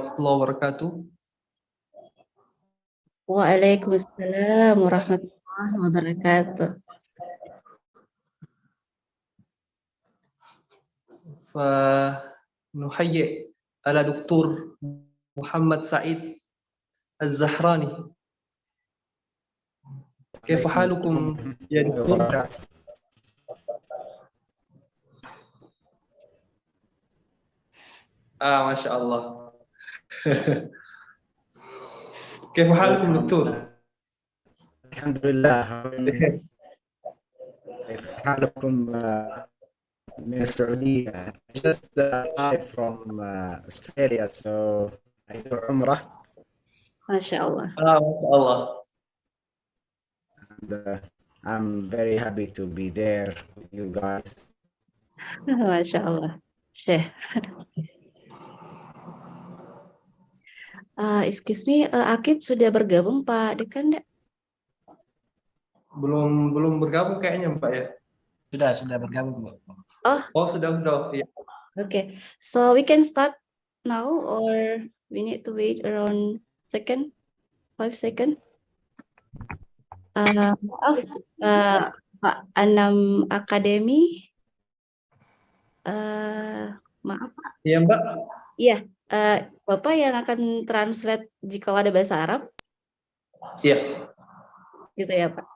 warahmatullahi wabarakatuh. Waalaikumsalam warahmatullahi wabarakatuh. فنحيي على دكتور محمد سعيد الزهراني. كيف حالكم يا دكتور؟ ما شاء الله. كيف حالكم دكتور؟ الحمد لله. كيف حالكم من السعودية؟ Just arrived from Australia, so I do Umrah. Masya Allah. ما شاء الله. And I'm very happy to be there with you guys. Masya Allah. Syekh. Excuse me, Akib sudah bergabung Pak Dekan enggak? Belum bergabung kayaknya Mbak ya. Sudah bergabung Mbak. Oh sudah. Iya. Okay, so we can start now or we need to wait around 5 seconds. Maaf, Pak Anam Akademi. Maaf Pak. Iya Mbak. Iya, Bapak yang akan translate jika ada bahasa Arab. Iya. Gitu ya Pak.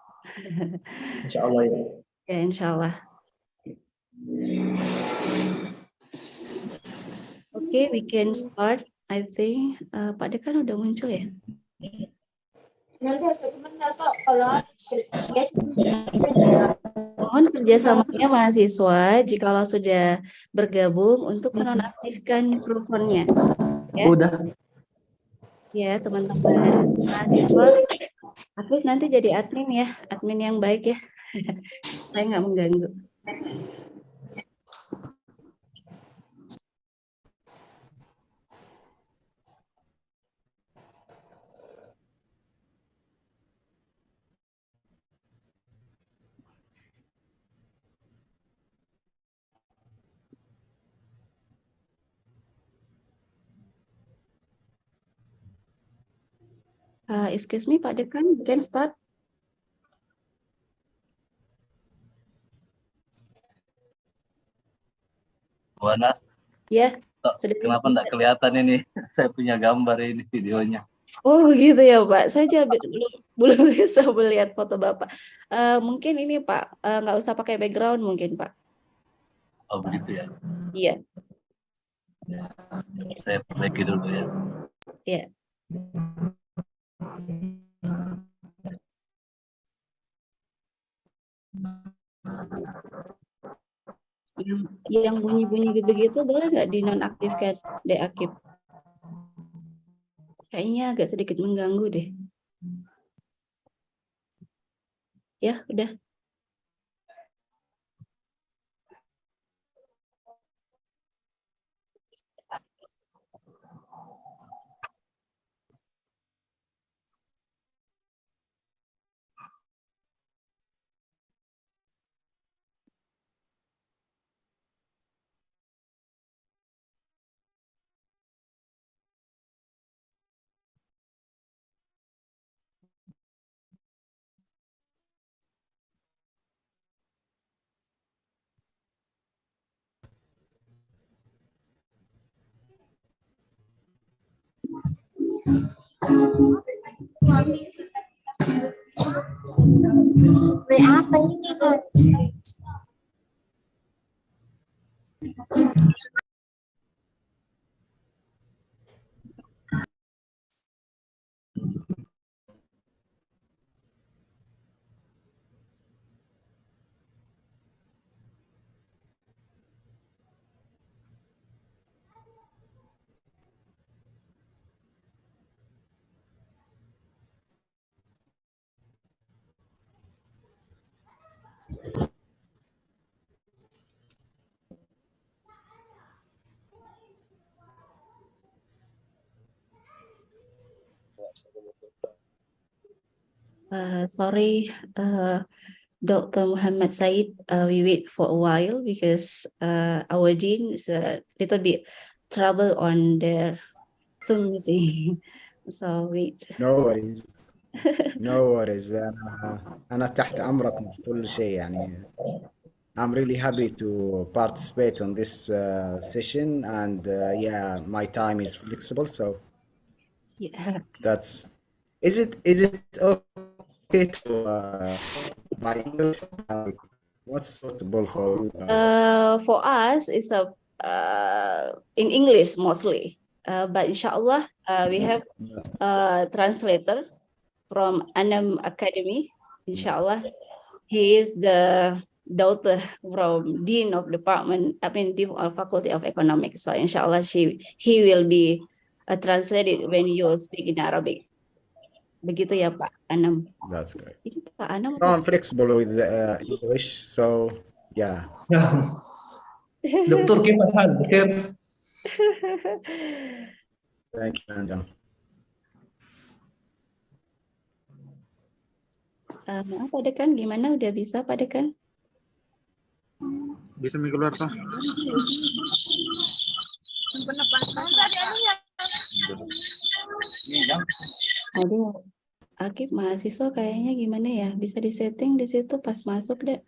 Insya Allah ya. Ya insya Allah. Okay, we can start. I think Pak Dekan udah muncul ya. Mohon kerjasamanya mahasiswa jikalau sudah bergabung untuk menonaktifkan mikrofonnya. Ya. Udah. Ya teman-teman mahasiswa, Akif nanti jadi admin ya, admin yang baik ya. Saya nggak mengganggu. Excuse me, Pak Dekan, you can start. Wanas. Ya. Kenapa enggak kelihatan ini? Saya punya gambar ini videonya. Oh begitu ya Pak, saya juga belum bisa melihat foto Bapak. Mungkin ini Pak, nggak usah pakai background mungkin Pak. Oh begitu ya? Iya. Ya, saya perbaiki dulu ya. Iya. Yang bunyi-bunyi begitu boleh nggak dinonaktifkan, deaktif? Kayaknya agak sedikit mengganggu deh. Ya, udah. Apa ini? Sorry, Dr. Muhammad Said, we wait for a while because our dean is a little bit trouble on their Zoom meeting. So wait. No worries. No worries. أنا تحت أمركم في كل شيء يعني. I'm really happy to participate on this session, and yeah, my time is flexible, so Yeah. that's. Is it okay to by English? What's suitable for you? For us, it's a in English mostly. But inshallah, we have a translator from Anam Academy. Inshallah, he is the daughter from Dean of Department, Dean of Faculty of Economics. So inshallah, he will be translated when you speak in Arabic. Begitu ya Pak Anam. That's great. Ini Pak Anam. No, I'm flexible with English, so yeah. دكتور كيف الحال؟ بخير؟ Thank you, Anjam. Maaf Pak Dekan, gimana? Udah bisa Pak Dekan? Bisa keluar Pak? Aduh, Akif mahasiswa kayaknya gimana ya? Bisa disetting di situ pas masuk deh.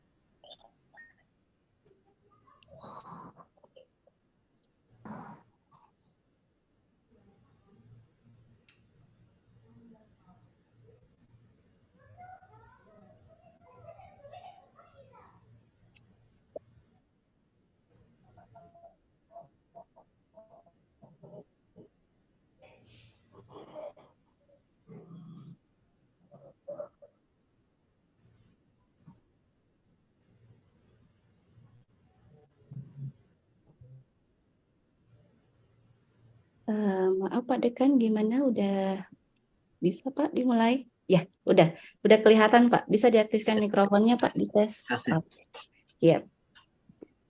Maaf Pak Dekan, gimana? Udah bisa Pak dimulai? Ya, udah kelihatan Pak. Bisa diaktifkan mikrofonnya Pak, dites. Kasih. Ya.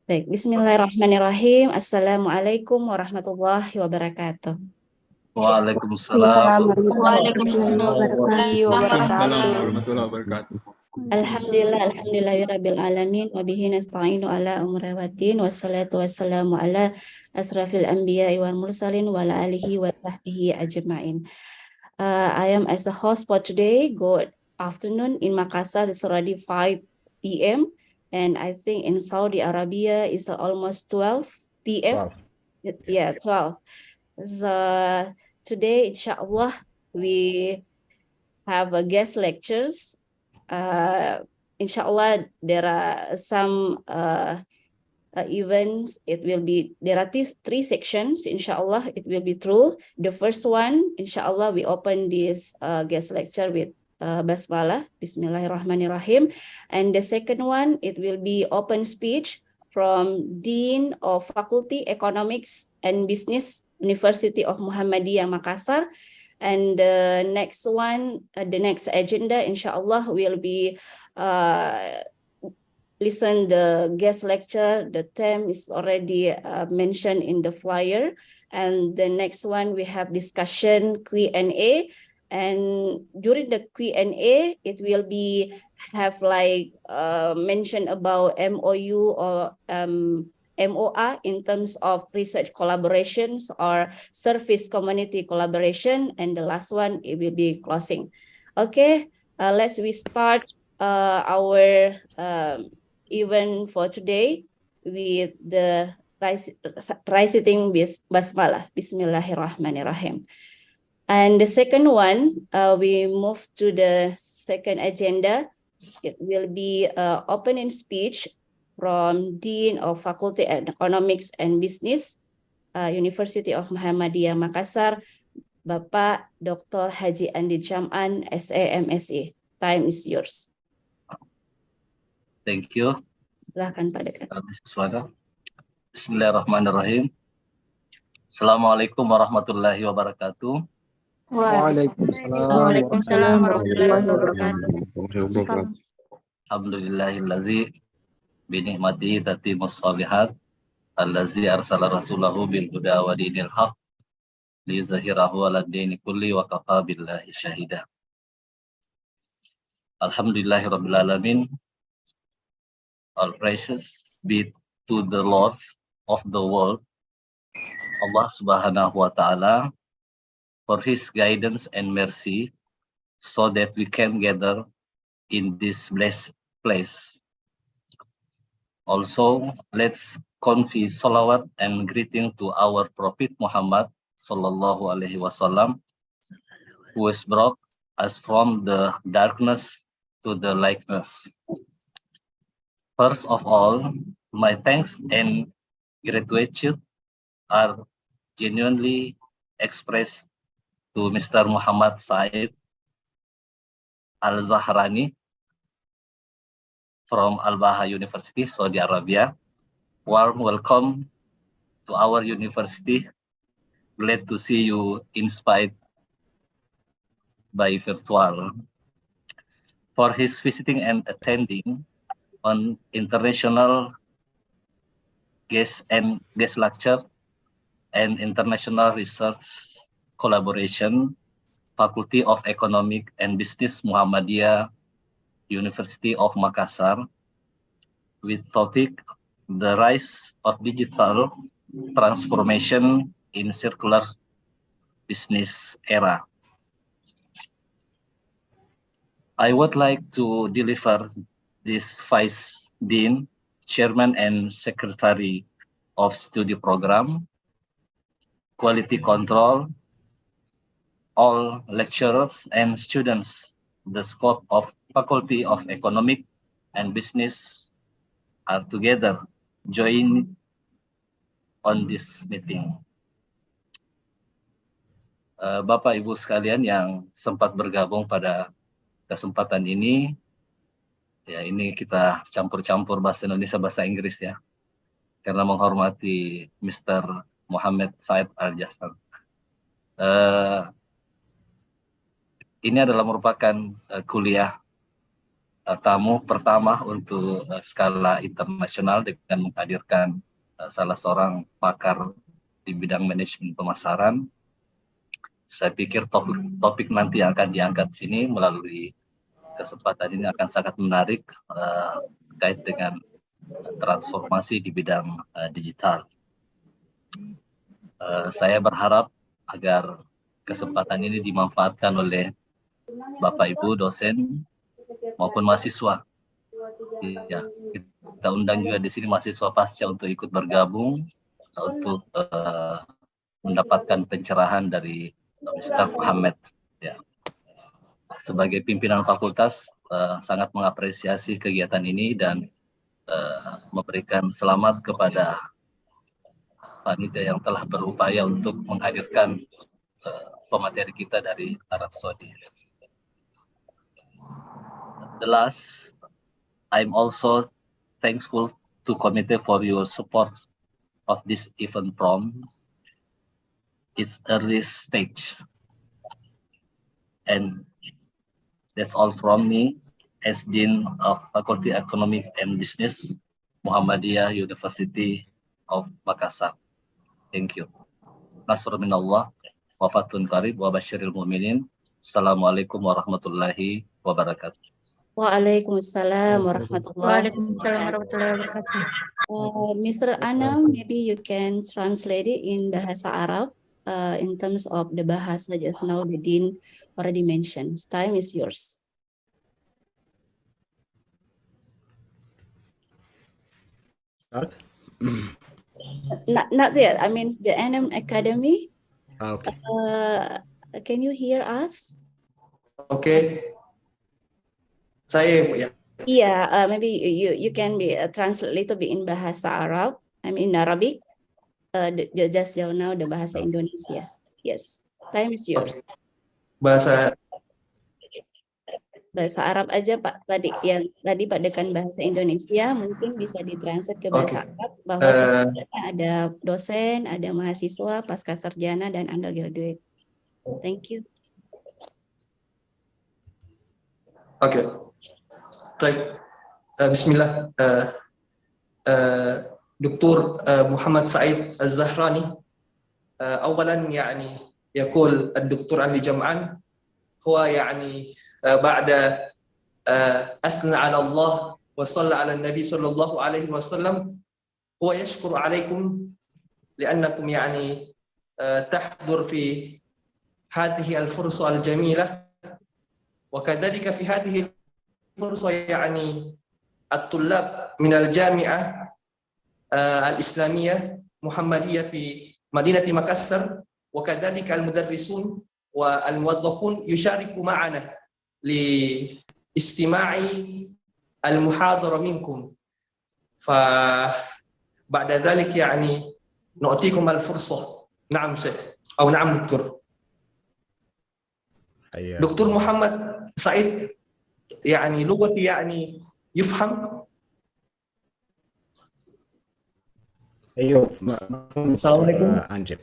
Baik, Bismillahirrahmanirrahim. Assalamualaikum warahmatullahi wabarakatuh. Waalaikumsalam. warahmatullahi wabarakatuh. Alhamdulillahirabbil alamin wa bihi nasta'inu ala umuri waddin wassalatu wassalamu ala asrafil anbiya'i wal mursalin wa ala alihi wa sahbihi ajma'in. I am as a host for today. Good afternoon in Makassar. It's already 5 p.m. and I think in Saudi Arabia it's almost 12 p.m. 12. Yeah, 12. So today, inshallah, we have a guest lectures. Inshallah, there are some events. There are three sections. Inshallah, it will be through. The first one, inshallah, we open this guest lecture with Basmalah, Bismillahirrahmanirrahim. And the second one, it will be open speech from Dean of Faculty Economics and Business, University of Muhammadiyah, Makassar. And the next one, the next agenda, inshallah, will be listen the guest lecture. The theme is already mentioned in the flyer. And the next one, we have discussion Q&A. And during the Q&A, it will be have like mention about MOU or MOA in terms of research collaborations or service community collaboration. And the last one, it will be closing. Okay, let's start our event for today with the reciting Basmalah, Bismillahirrahmanirrahim. And the second one, we move to the second agenda. It will be opening speech from Dean of Faculty of Economics and Business, University of Muhammadiyah, Makassar, Bapak Dr. Haji Andi Jam'an, SA/MSc. Time is yours. Thank you. Silakan Pak Dekan. Bismillahirrahmanirrahim. Assalamualaikum warahmatullahi wabarakatuh. Waalaikumsalam warahmatullahi wabarakatuh. Alhamdulillahillazi binikmatihi tatimmus shalihat allazi arsala rasulahu bil huda wa dinil haq liyuzhhirahu 'alad dini kulli wa kafa billahi syahida. Alhamdulillahirabbil alamin. All praises be to the Lord of the world, Allah Subhanahu wa Ta'ala, for His guidance and mercy, so that we can gather in this blessed place. Also, let's convey salawat and greeting to our Prophet Muhammad sallallahu alaihi wasallam, who has brought us from the darkness to the lightness. First of all, my thanks and gratitude are genuinely expressed to Mr. Muhammad Said Al-Zahrani from Al-Baha University, Saudi Arabia. Warm welcome to our university. Glad to see you inspired by virtual. For his visiting and attending on international guest lecture and international research collaboration, Faculty of Economic and Business Muhammadiyah, University of Makassar, with topic The Rise of Digital Transformation in Circular Business Era. I would like to deliver this Vice Dean, Chairman and Secretary of Study Program, Quality Control, all lecturers and students. The scope of Faculty of Economic and Business are together join on this meeting. Bapak Ibu sekalian yang sempat bergabung pada kesempatan ini, ya ini kita campur-campur bahasa Indonesia bahasa Inggris ya, karena menghormati Mr. Muhammad Said Al-Zahrani. Ini adalah merupakan kuliah tamu pertama untuk skala internasional dengan menghadirkan salah seorang pakar di bidang manajemen pemasaran. Saya pikir topik nanti yang akan diangkat sini melalui kesempatan ini akan sangat menarik terkait dengan transformasi di bidang digital. Saya berharap agar kesempatan ini dimanfaatkan oleh Bapak Ibu dosen maupun mahasiswa. Ya, kita undang juga di sini mahasiswa pasca untuk ikut bergabung untuk mendapatkan pencerahan dari Mr. Muhammad. Ya. Sebagai pimpinan fakultas sangat mengapresiasi kegiatan ini dan memberikan selamat kepada panitia yang telah berupaya untuk menghadirkan pemateri kita dari Arab Saudi. The last, I'm also thankful to committee for your support of this event from its early stage. And that's all from me as Dean of Faculty Economic and Business, Muhammadiyah University of Makassar. Thank you. Nasrun minallah wa fathun qarib wa basyiril mu'minin. Assalamualaikum warahmatullahi wabarakatuh. Waalaikumsalam warahmatullahi wabarakatuh. Mr. Anam, maybe you can translate it in Bahasa Arab in terms of the Bahasa just now the Dean already mentioned. Time is yours. Start? Not yet. I mean the Anam Academy. Okay. Can you hear us? Oke. Saya Bu ya. Yeah, maybe you can be translate a little bit in Bahasa Arab. I mean in Arabic. Just now the Bahasa Indonesia. Yes, time is yours. Bahasa Arab aja Pak tadi yang tadi Pak Dekan bahasa Indonesia mungkin bisa ditranslate ke bahasa Arab bahwa ada dosen, ada mahasiswa, pasca sarjana dan undergraduate. Thank you. Oke. Baik. Bismillah. دكتور محمد سعيد الزهراني أولا يعني يقول الدكتور علي جمعان هو يعني بعد أثنى على الله وصلى على النبي صلى الله عليه وسلم هو يشكر عليكم لأنكم يعني تحضر في هذه الفرصة الجميلة، وكذلك في هذه الفرصة يعني الطلاب من الجامعة الإسلامية محمدية في مدينة مكسر، وكذلك المدرسون والموظفون يشاركوا معنا لاستماع المحاضرة منكم. فبعد ذلك يعني نعطيكم الفرصة. نعم شيخ أو نعم دكتور. دكتور محمد سعيد يعني لغتي يعني يفهم؟ ايوه السلام عليكم. انجب.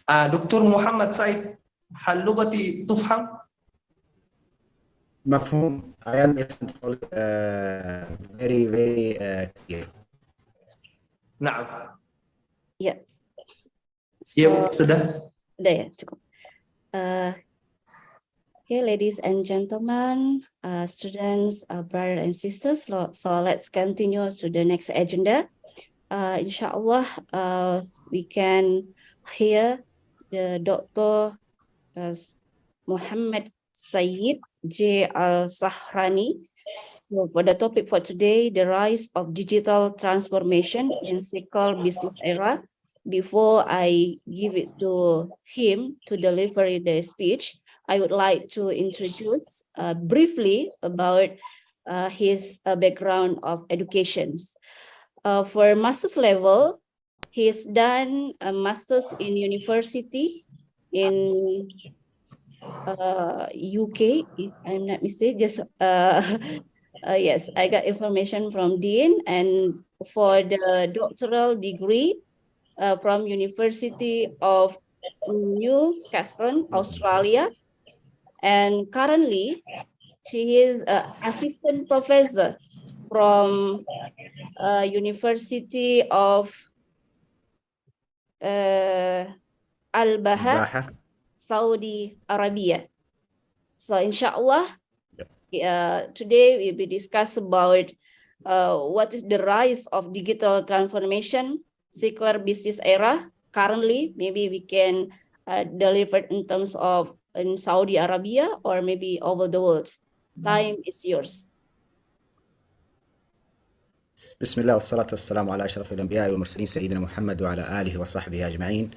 دكتور محمد سعيد هل لغتي تفهم؟ مفهوم. I understand very very clear. نعم. Ya. Ya, So, sudah. udah ya, cukup. Okay, ladies and gentlemen, students, brothers and sisters, so let's continue to the next agenda. Inshallah, we can hear the Dr. Muhammad Sayyid J. Al-Sahrani. So for the topic for today, the rise of digital transformation in secular business era. Before I give it to him to deliver the speech, I would like to introduce briefly about his background of education. For master's level, he's done a master's in university in UK, if I'm not mistaken. Just yes, I got information from Dean, and for the doctoral degree from University of Newcastle, Australia, and currently she is an assistant professor from University of Al-Baha, Saudi Arabia. So inshallah, today we'll be discuss about what is the rise of digital transformation, secular business era. Currently, maybe we can deliver in terms of in Saudi Arabia or maybe over the world. Time is yours. بسم الله والصلاة والسلام على أشرف الأنبياء والمرسلين سيدنا محمد وعلى آله وصحبه أجمعين.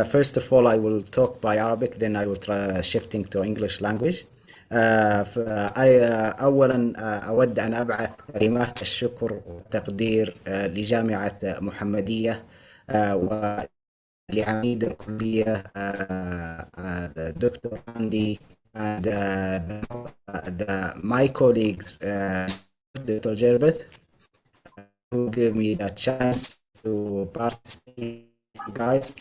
First of all, I will talk by Arabic, then I will try shifting to English language. أولا أود أن أبعث كلمات الشكر والتقدير لجامعة محمدية ولعميد الكلية دكتور أندي and my colleagues Dr. Gerbet, who gave me the chance to participate, guys.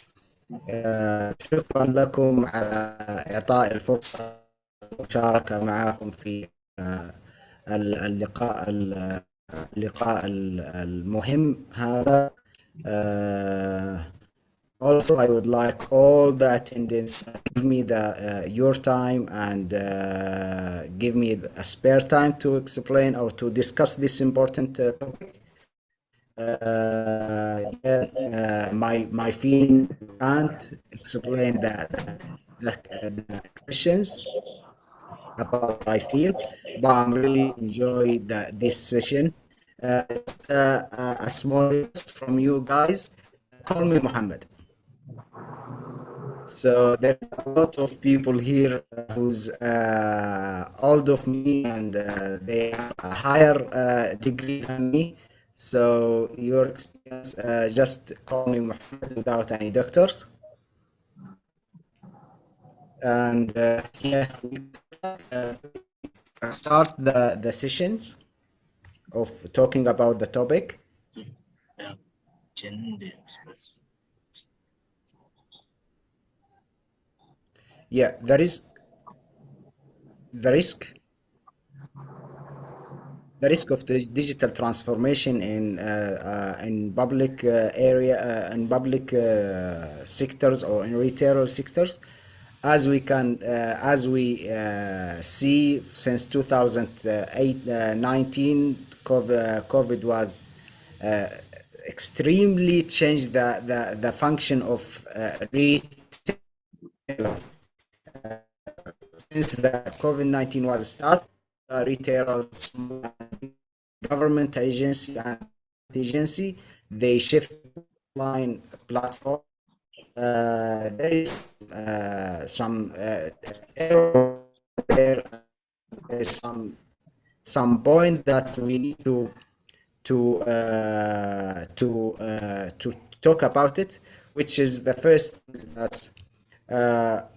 شكرا لكم على إعطاء الفرصة المشاركة معكم في اللقاء المهم هذا. Also, I would like all the attendants give me your time and give me a spare time to explain or to discuss this important topic. My feeling can't explain the questions about my field, but I'm really enjoy this session. A small request from you guys, call me Muhammad. So there's a lot of people here who's old of me and they have a higher degree than me. So your experience, just call me Muhammad without any doctors. And yeah, we can start the sessions of talking about the topic. Yeah, there is the risk of the digital transformation in public area, in public sectors or in retail sectors, as we see since 2019, COVID was extremely changed the function of retail. Since the COVID-19 was started, retailers, government agency, they shift online platform. There is some error there. There's some point that we need to talk about it, which is the first that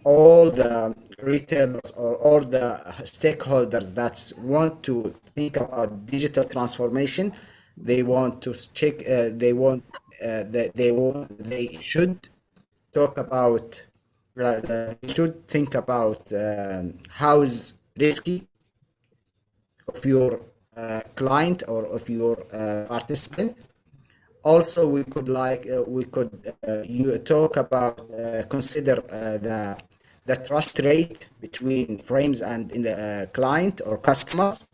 all the retailers or all the stakeholders that want to think about digital transformation, they want to check. They should talk about. They should think about how is risky of your client or of your participant. Also, we could you talk about consider the trust rate between frames and in the client or customers,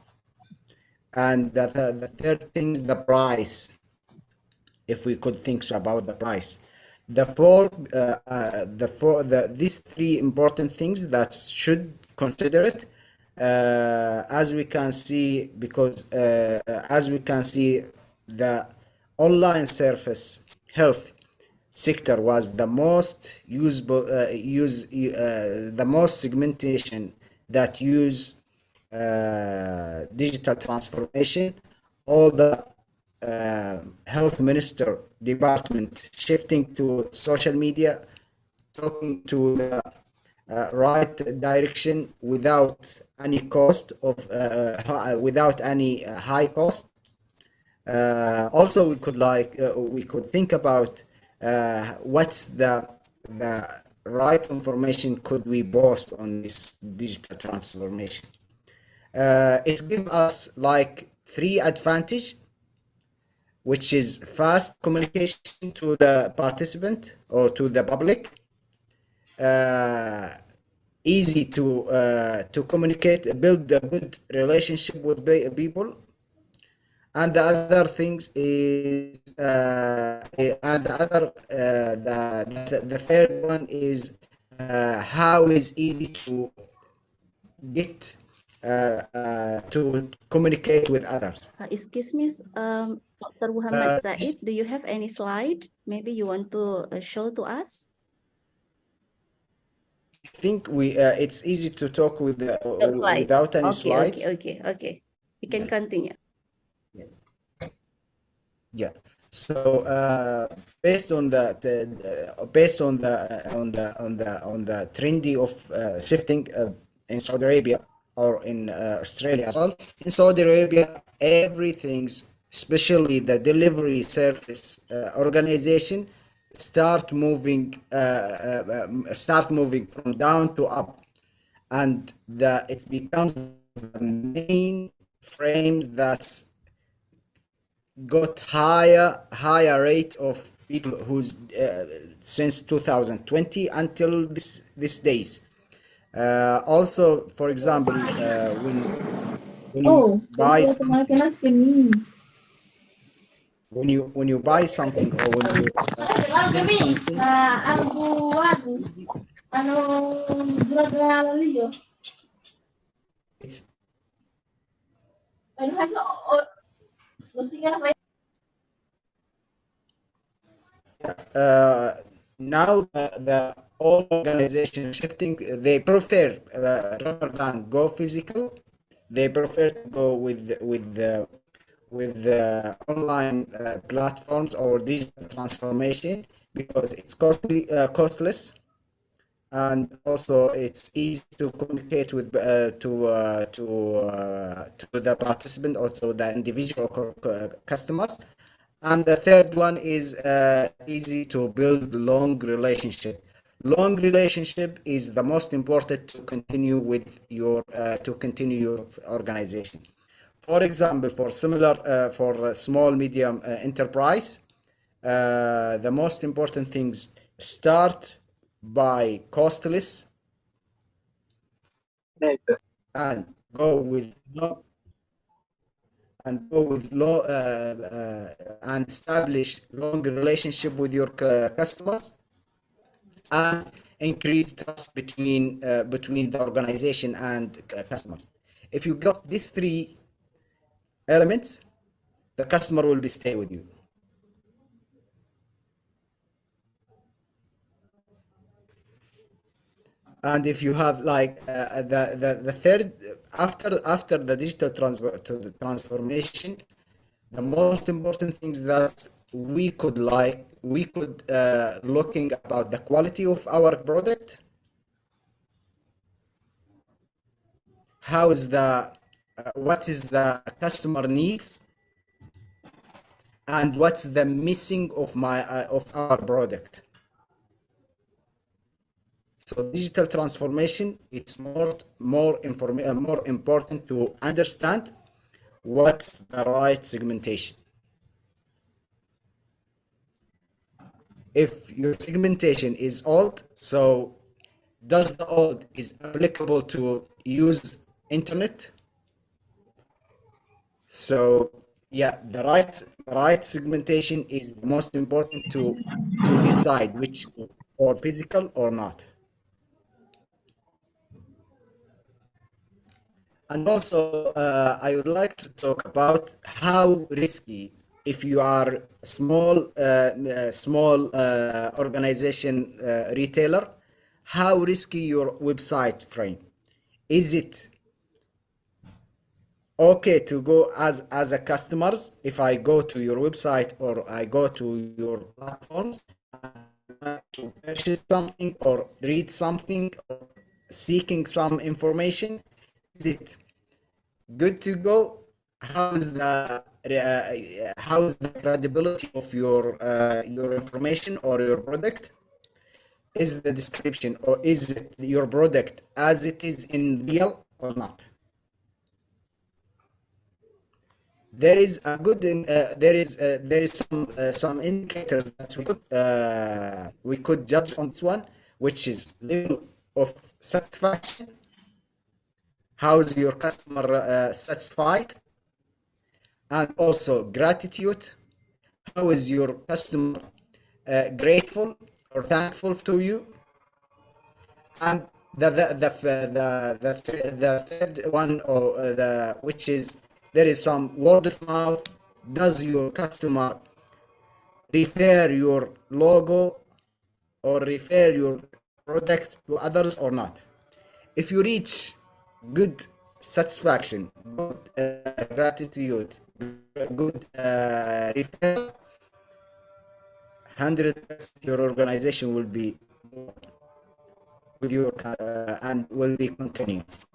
and the third thing is the price. If we could think about the price, these three important things that should consider it. As we can see, because as we can see, the online service health sector was the most usable the most segmentation that use digital transformation. All the health minister department shifting to social media, talking to the right direction without any cost of without any high cost. Also, we could think about what's the right information could we boast on this digital transformation. It gives us like three advantage, which is fast communication to the participant or to the public, easy to communicate, build a good relationship with people, and the other things is and the other the third one is how is easy to get to communicate with others. Excuse me, Dr. Muhammad Said, do you have any slide? Maybe you want to show to us? I think it's easy to talk with Slide. without any slides. Okay. You can continue. Yeah. So based on the trendy of shifting in Saudi Arabia or in Australia as well. In Saudi Arabia, everything's, especially the delivery service organization, start moving from down to up, and it becomes the main frames that's got higher rate of people who's since 2020 until this days. Also, for example, when you buy something, when you buy something or when you send something, it's now the all organizations shifting, they prefer rather than go physical, they prefer to go with the online platforms or digital transformation, because it's costless, and also it's easy to communicate with to the participant or to the individual customers. And the third one is easy to build long relationship. Long relationship is the most important to continue with your organization. For example, for similar for small medium enterprise, the most important things start by costless and go with and go with and establish long relationship with your customers, and increase trust between the organization and customer. If you got these three elements, the customer will be stay with you. And if you have like the third, after the digital transformation, the most important things that we could looking about the quality of our product. How is the what is the customer needs, and what's the missing of our product. So digital transformation, it's more important to understand what's the right segmentation. If your segmentation is old, so does the old is applicable to use internet? So yeah, the right segmentation is the most important to decide which for physical or not. And also, I would like to talk about how risky, if you are small organization retailer, how risky your website frame. Is it okay to go as a customers, if I go to your website or I go to your platforms to purchase something or read something or seeking some information, is it good to go? How's the credibility of your information or your product? Is the description or is it your product as it is in real or not? There is a good there is some indicators that we could judge on this one, which is level of satisfaction. How is your customer satisfied? And also gratitude. How is your customer grateful or thankful to you? And the third one, or which is, there is some word of mouth. Does your customer refer your logo or refer your product to others or not? If you reach good satisfaction, good gratitude, good refer, 100% your organization will be with your and will be continuous.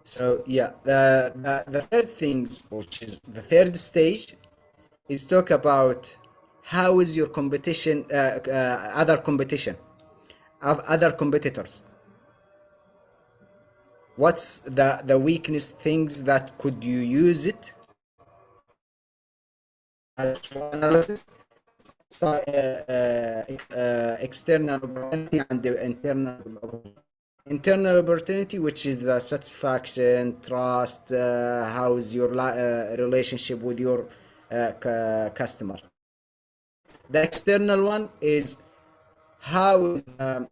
So yeah, the third things, which is the third stage, is talk about how is your competition, other competitors. What's the weakness things that could you use it as analysis, external opportunity and the internal opportunity, which is the satisfaction, trust, how is your relationship with your customer. The external one is how is the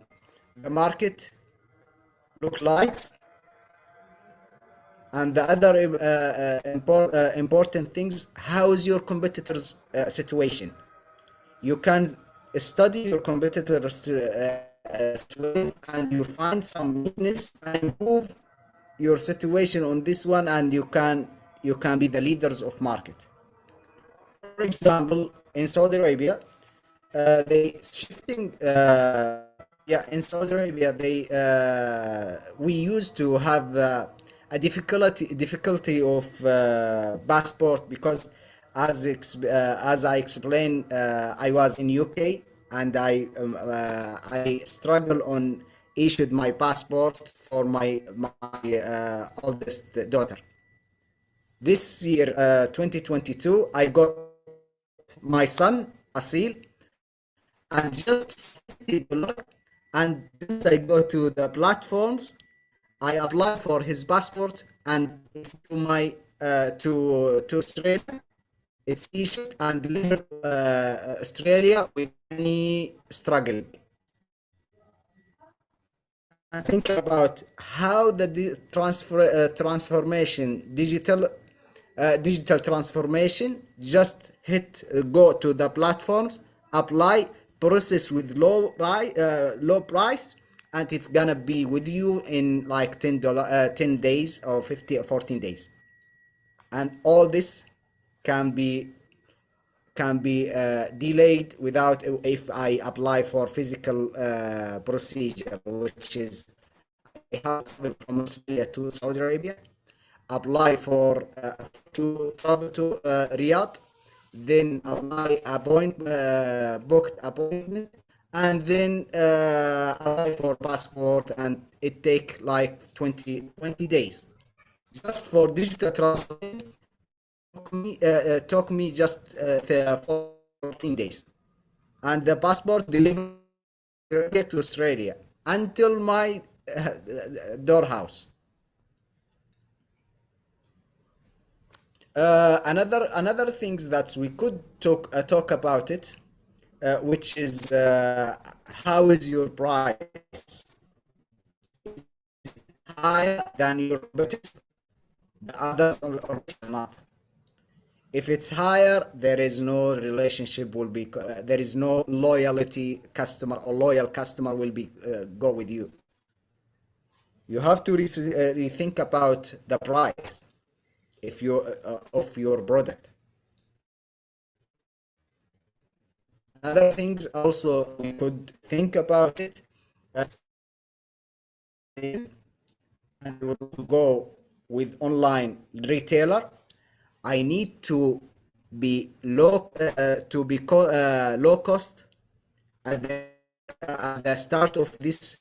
market look like, and the other important things, how is your competitors situation. You can study your competitors and you find some weakness and improve your situation on this one, and you can be the leaders of market. For example, in Saudi Arabia, they shifting in Saudi Arabia, we used to have a difficulty of passport, because as I explained, I was in UK and I struggle on issued my passport for my oldest daughter. This year, 2022, I got my son Asil, and just $50, and just I go to the platforms, I apply for his passport, and it's to my to Australia. It's issued and delivered to Australia with any struggle. And think about how the transformation, digital transformation, just hit go to the platforms, apply, process with low price, and it's gonna be with you in like $10, 10 days or 50 or 14 days, and all this can be delayed without, if I apply for physical procedure, which is I have to travel from Australia to Saudi Arabia, apply for to travel to Riyadh, then apply booked appointment, and then apply for passport, and it take like 20 days just for digital translation. Took me just 14 days, and the passport delivered to Australia until my door house. Another things that we could talk about it, which is how is your price higher than your competitor, the others, or not? If it's higher, there is no relationship will be, there is no loyalty customer, or loyal customer will be go with you. You have to rethink about the price if you of your product. Other things also we could think about it, and we'll go with online retailer. I need to be low cost at the start of this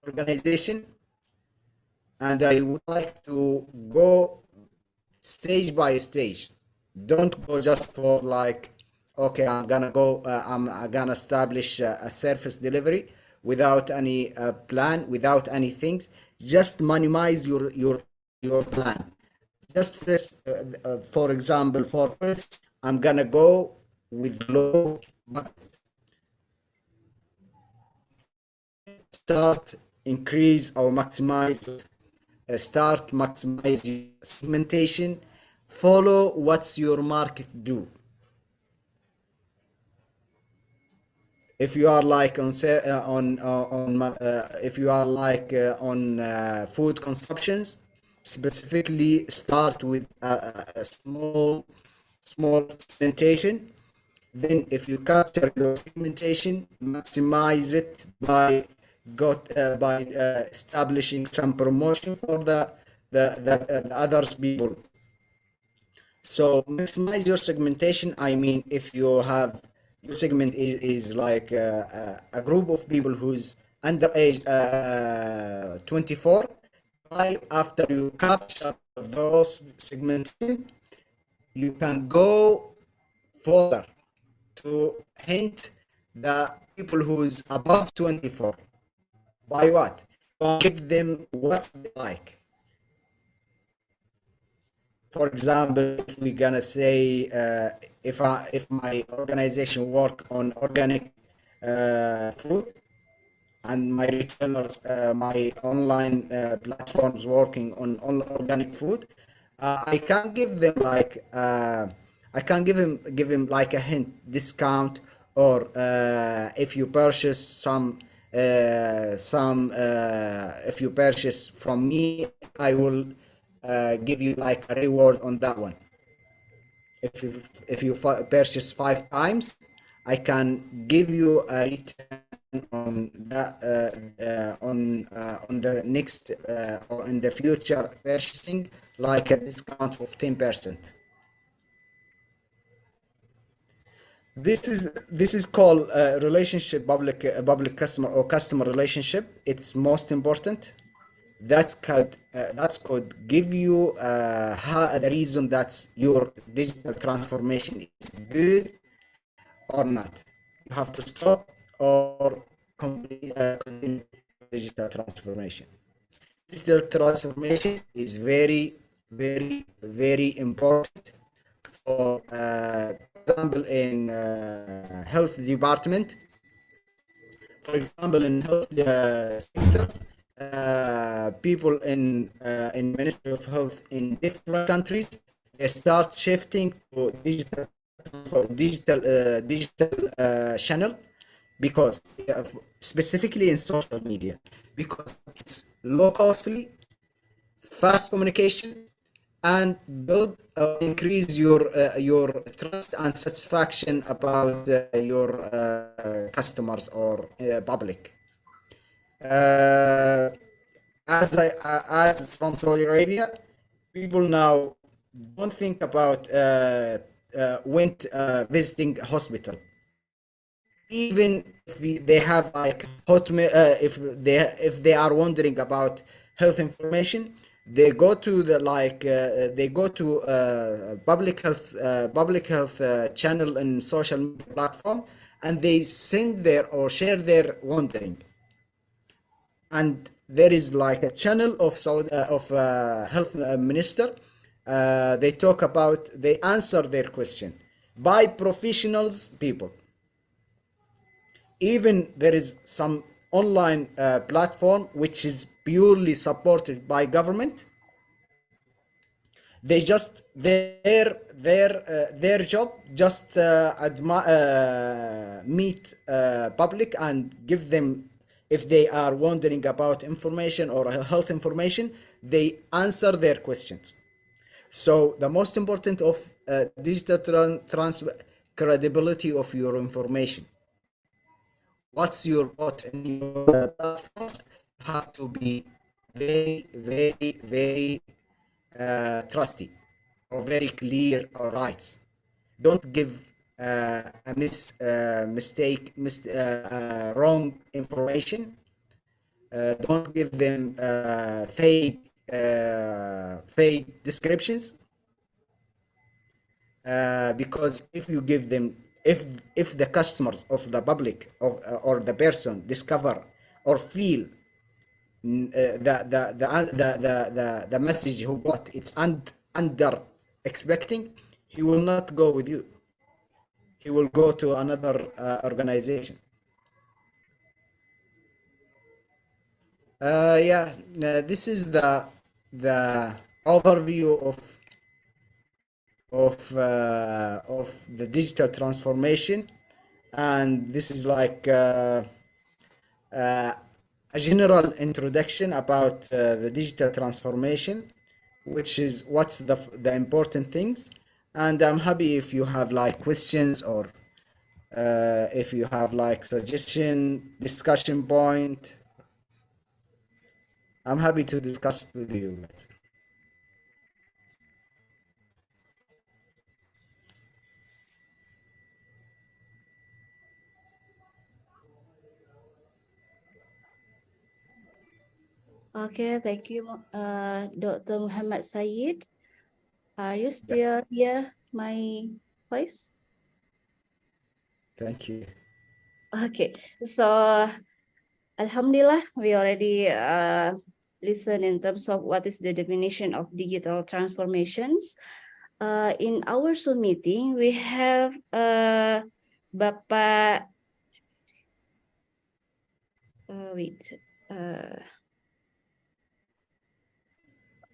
organization, and I would like to go stage by stage. Don't go just for like, okay, I'm gonna go, I'm gonna establish a service delivery without any plan, without any things. Just minimize your plan. Just first, for example, for first, I'm gonna go with low budget. Start, increase or maximize. Start maximize segmentation. Follow what's your market do. If you are like on if you are like on food consumptions, specifically start with a small segmentation. Then if you capture your segmentation, maximize it by establishing some promotion for the others people. So maximize your segmentation. I mean, if you have your segment is like a group of people who's under age 24, after you capture those segmentation, you can go further to hint the people who's above 24. By what? Give them what they like. For example, if we're gonna say if my organization work on organic food, and my retailers, my online platforms working on organic food, I can give them like I can give him like a hint discount, or if you purchase if you purchase from me, I will give you like a reward on that one. If you purchase 5 times, I can give you a return on that on the next or in the future purchasing, like a discount of 10%. This is called relationship, public customer or customer relationship. It's most important. That could give you the reason that your digital transformation is good or not. You have to stop or complete digital transformation. digital transformation is very, very, very important for example in health department. For example, in health sectors, people in Ministry of Health in different countries, they start shifting to digital channel, because specifically in social media, because it's low costly, fast communication, and build increase your trust and satisfaction about your customers or public. Uh, as from Saudi Arabia, people now don't think about when visiting a hospital. Even if they have like if they are wondering about health information, they go to public health channel and social media platform, and they send their or share their wondering. And there is like a channel of health minister. They answer their question by professionals people. Even there is some online platform which is purely supported by government. They just their job just meet public and give them, if they are wondering about information or health information, they answer their questions. So the most important of digital credibility of your information. What's your bot in your platforms have to be very, very, very trusty or very clear or right. Don't give a wrong information. Don't give them fake descriptions. Because if you give them, if the customers of the public of or the person discover or feel the message who got it's under expecting, he will not go with you. He will go to another organization. This is the overview of the digital transformation, and this is like a general introduction about the digital transformation, which is what's the important things. And I'm happy if you have like questions or if you have like suggestion, discussion point. I'm happy to discuss it with you guys. Okay, thank you, Dr. Muhammad Said. Are you still hear my voice? Thank you. Okay, so Alhamdulillah, we already listen in terms of what is the definition of digital transformations. In our Zoom meeting, we have Bapak,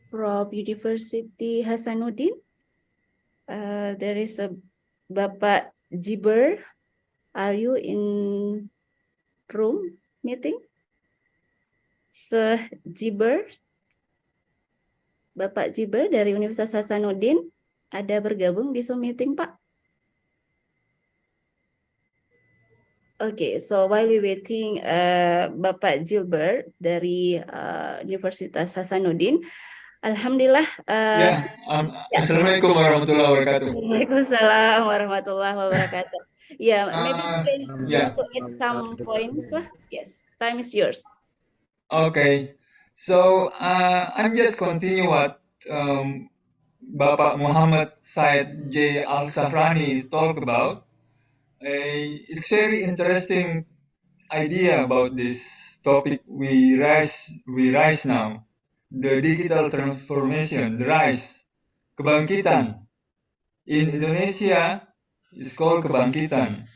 from University Hasanuddin. There is a Bapak Jiber. Are you in room meeting? Sir Jiber, Bapak Jiber dari Universitas Hasanuddin ada bergabung di Zoom meeting, Pak? Okay, so while we waiting Bapak Gilbert dari Universitas Hasanuddin, Alhamdulillah. Assalamualaikum warahmatullahi wabarakatuh. Waalaikumsalam warahmatullahi wabarakatuh. Yeah, maybe you can want to add some points lah. Yes, time is yours. Okay, so I'm just continue what Bapak Muhammad Said J. Al-Sahrani talked about. It's very interesting idea about this topic we raise now. the digital transformation, the rise, kebangkitan. In Indonesia, it's called kebangkitan.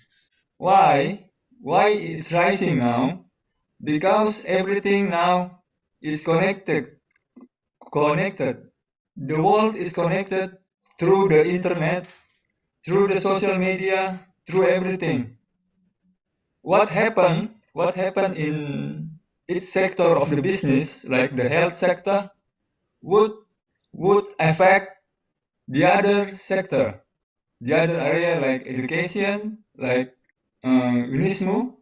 Why? Why it's rising now? Because everything now is connected. The world is connected through the internet, through the social media, through everything. What happened in each sector of the business, like the health sector, would affect the other sector, the other area like education, like UNISMU,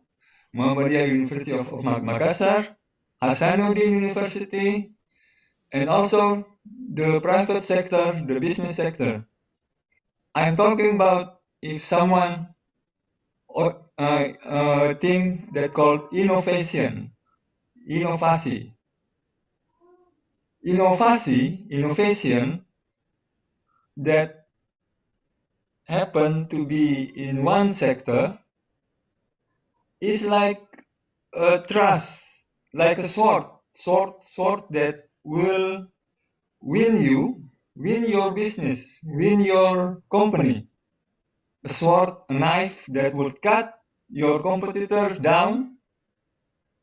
Muhammadiyah University of Makassar, Hasanuddin University, and also the private sector, the business sector. I'm talking about if someone thing that called innovation, inovasi. Innovation that happen to be in one sector is like a thrust, like a sword that will win your business, win your company. A sword, a knife that would cut your competitor down,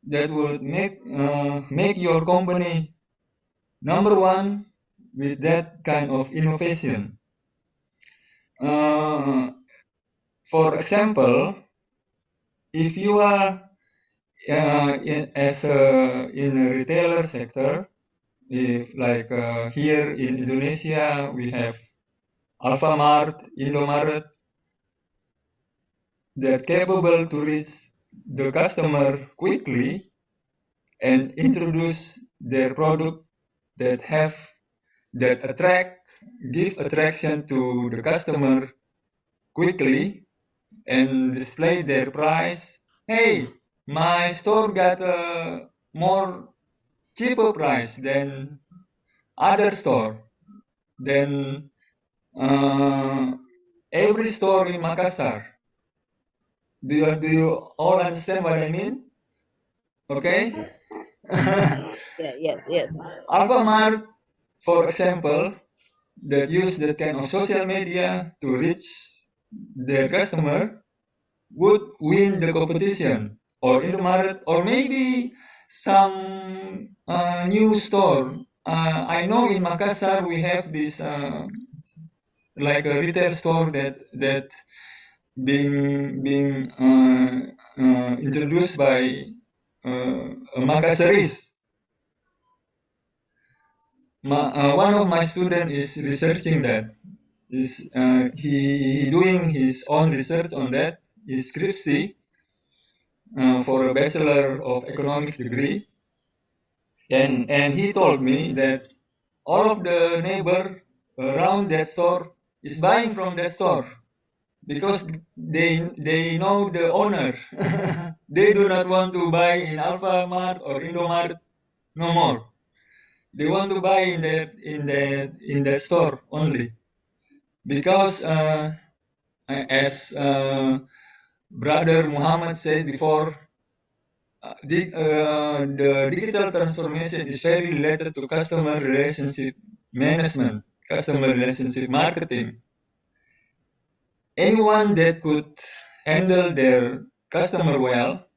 that would make your company number one with that kind of innovation. For example, if you are in a retailer sector, if like here in Indonesia we have Alfamart, Indomaret, that capable to reach the customer quickly and introduce their product that give attraction to the customer quickly and display their price. Hey, my store got a more cheaper price than other store, than every store in Makassar. Do you all understand what I mean? Okay. Yes. Alfamart, for example, that use that kind of social media to reach their customer would win the competition, or Indomaret, or maybe some new store. I know in Makassar we have this like a retail store that being introduced by a Makassaris. One of my students is researching that. He doing his own research on that, his skripsi, for a Bachelor of Economics degree. And he told me that all of the neighbor around that store is buying from that store because they know the owner. They do not want to buy in Alfamart or Indomart no more. They want to buy in that store only because as Brother Muhammad said before, the digital transformation is very related to customer relationship management, customer relationship marketing. Anyone that could handle their customer well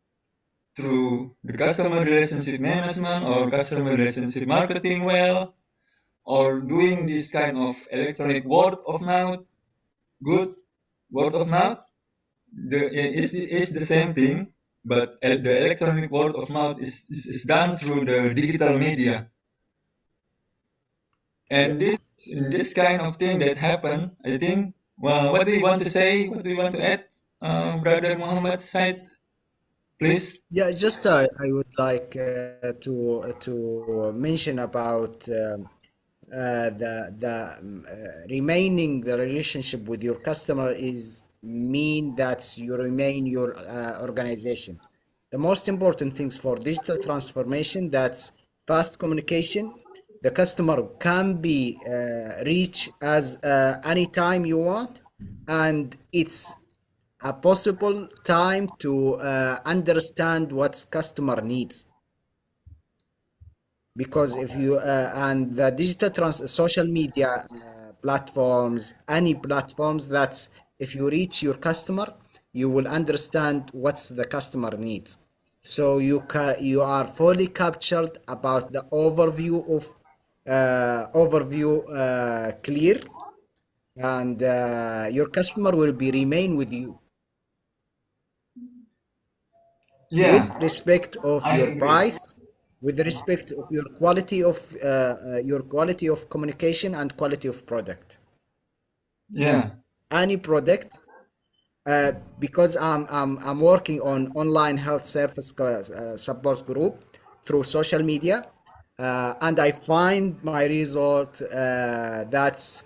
through the customer relationship management or customer relationship marketing well, or doing this kind of electronic word of mouth, good word of mouth, it's the same thing, but the electronic word of mouth is done through the digital media. And this kind of thing that happened, I think, well, what do you want to say? What do you want to add, Brother Muhammad Said, please? Yeah, just I would like to mention about remaining the relationship with your customer is mean that you remain your organization. The most important things for digital transformation, that's fast communication. The customer can be reached as anytime you want, and it's a possible time to understand what customer needs. because if you and the social media platforms, any platforms, that's if you reach your customer, you will understand what's the customer needs. So you are fully captured about the overview clear, and your customer will be remain with you Yeah, with respect of I your agree. price, with respect of your quality of communication and quality of product. Yeah, Any product, because I'm working on online health service support group through social media, and I find my result that's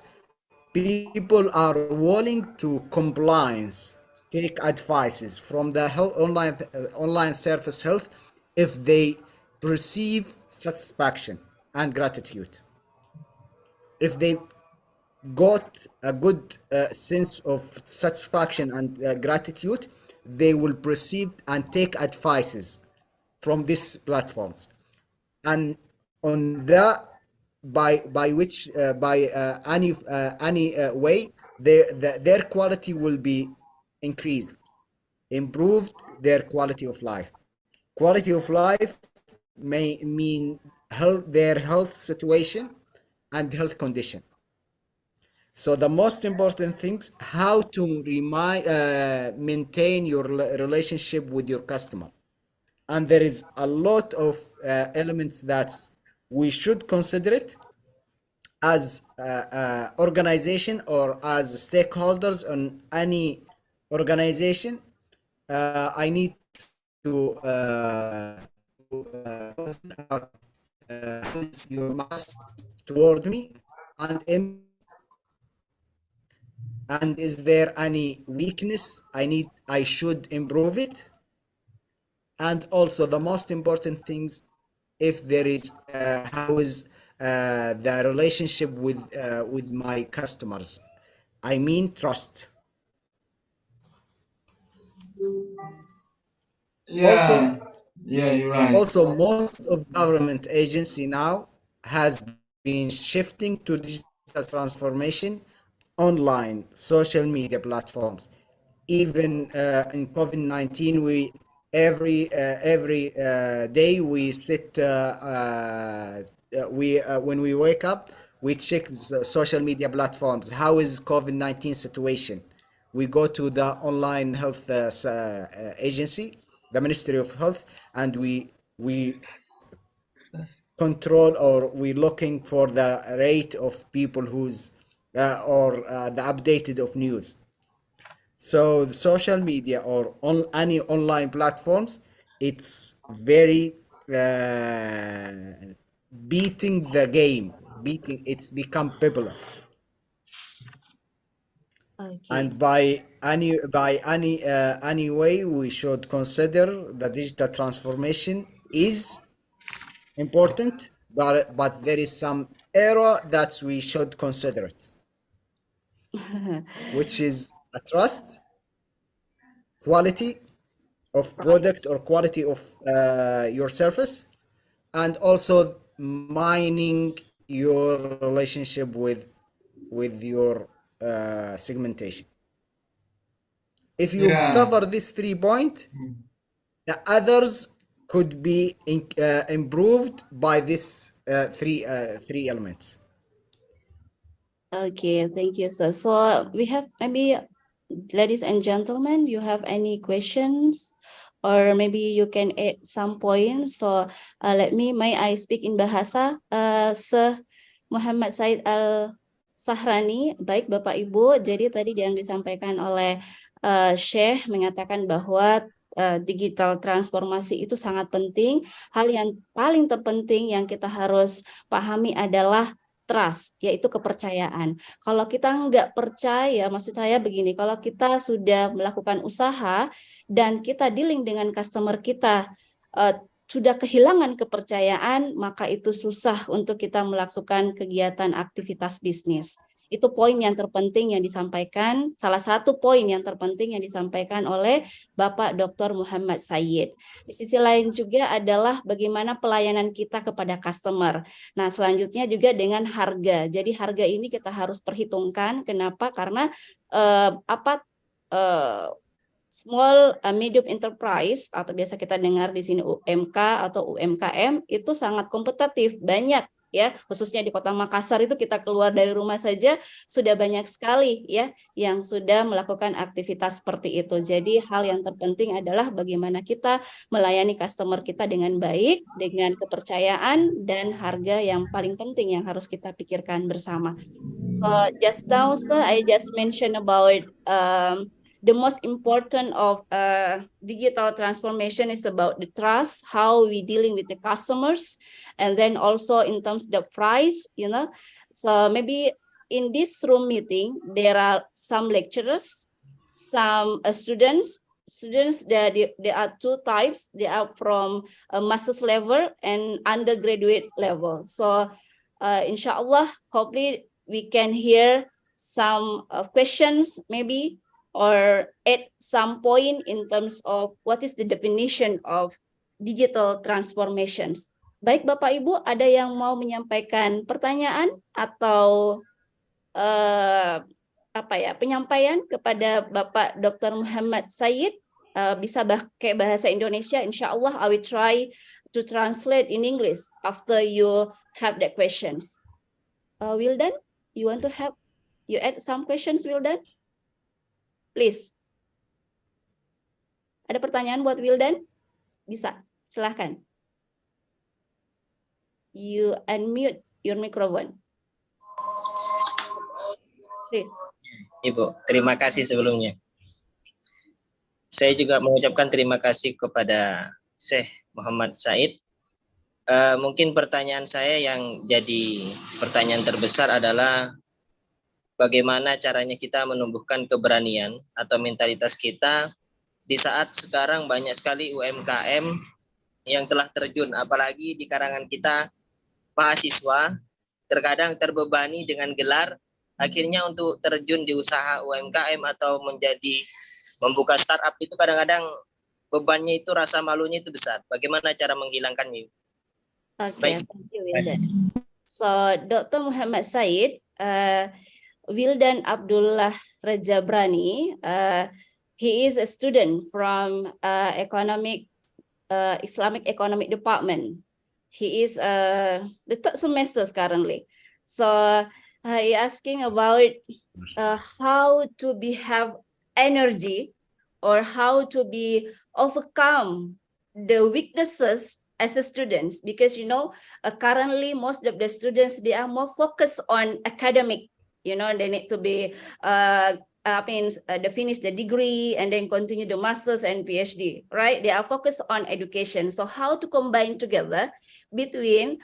people are willing to compliance, take advices from the online service health if they perceive satisfaction and gratitude. If they got a good sense of satisfaction and gratitude, they will perceive and take advices from these platforms. And on that, by which by any way, their quality will be increased, improved their quality of life. Quality of life may mean their health situation and health condition. So the most important things, how to maintain your relationship with your customer. And there is a lot of elements that we should consider it as organization or as stakeholders on any organization. I need how is your mask toward me, and and is there any weakness I should improve it, and also the most important things, if there is how is the relationship with my customers, I mean trust. yeah, Also, yeah, you're right. also most of government agency now has been shifting to digital transformation, online social media platforms. Even in COVID-19, we every day we sit we when we wake up, we check the social media platforms. How is COVID-19 situation? We go to the online health agency, the Ministry of Health, and we That's- control, or we looking for the rate of people who's or the updated of news. So the social media or on any online platforms, it's very beating the game, beating. It's become popular, Okay. and by any way, we should consider the digital transformation is important, but there is some error that we should consider it, which is a trust, quality of product or quality of your service, and also mining your relationship with your segmentation. If you Yeah, cover these 3 points, the others could be improved by these three elements. Okay, thank you, sir. So we have maybe, ladies and gentlemen, you have any questions, or maybe you can add some points. So may I speak in bahasa? Sir Muhammad Said Al Sahrani, baik Bapak Ibu. Jadi tadi yang disampaikan oleh Syekh mengatakan bahwa digital transformasi itu sangat penting. Hal yang paling terpenting yang kita harus pahami adalah trust, yaitu kepercayaan. Kalau kita nggak percaya, maksud saya begini, kalau kita sudah melakukan usaha dan kita dealing dengan customer kita sudah kehilangan kepercayaan, maka itu susah untuk kita melakukan kegiatan aktivitas bisnis. Itu poin yang terpenting yang disampaikan, salah satu poin yang terpenting yang disampaikan oleh Bapak Dr. Muhammad Sayyid. Di sisi lain juga adalah bagaimana pelayanan kita kepada customer. Nah, selanjutnya juga dengan harga. Jadi harga ini kita harus perhitungkan. Kenapa? Karena small medium enterprise atau biasa kita dengar di sini UMK atau UMKM itu sangat kompetitif, banyak ya, khususnya di Kota Makassar itu kita keluar dari rumah saja sudah banyak sekali ya yang sudah melakukan aktivitas seperti itu. Jadi hal yang terpenting adalah bagaimana kita melayani customer kita dengan baik, dengan kepercayaan dan harga yang paling penting yang harus kita pikirkan bersama. Just now, sir, I just mentioned about the most important of digital transformation is about the trust, how we dealing with the customers, and then also in terms of the price, you know. So maybe in this room meeting, there are some lecturers, some students that there are two types. They are from a master's level and undergraduate level. So inshallah, hopefully we can hear some questions maybe or at some point in terms of what is the definition of digital transformations. Baik Bapak Ibu, ada yang mau menyampaikan pertanyaan atau penyampaian kepada Bapak Dr. Muhammad Sayyid? Bisa pakai bahasa Indonesia, insya Allah I will try to translate in English after you have the questions. Wildan, you want to help? You add some questions, Wildan? Please. Ada pertanyaan buat Wildan? Bisa, silahkan. You unmute your microphone. Please. Ibu, terima kasih sebelumnya. Saya juga mengucapkan terima kasih kepada Syekh Muhammad Said. Mungkin pertanyaan saya yang jadi pertanyaan terbesar adalah bagaimana caranya kita menumbuhkan keberanian atau mentalitas kita di saat sekarang banyak sekali UMKM yang telah terjun, apalagi di karangan kita mahasiswa terkadang terbebani dengan gelar, akhirnya untuk terjun di usaha UMKM atau membuka startup itu kadang-kadang bebannya itu, rasa malunya itu besar. Bagaimana cara menghilangkannya? Okay, thank you, Wildan. So, Dr. Muhammad Said, Wildan Abdullah Rajabrani, he is a student from Islamic Economic Department. He is the third semester currently. So he asking about how to have energy or how to overcome the weaknesses as a students, because currently most of the students, they are more focused on academic. They need to be they finish the degree and then continue the masters and PhD, right? They are focused on education. So how to combine together between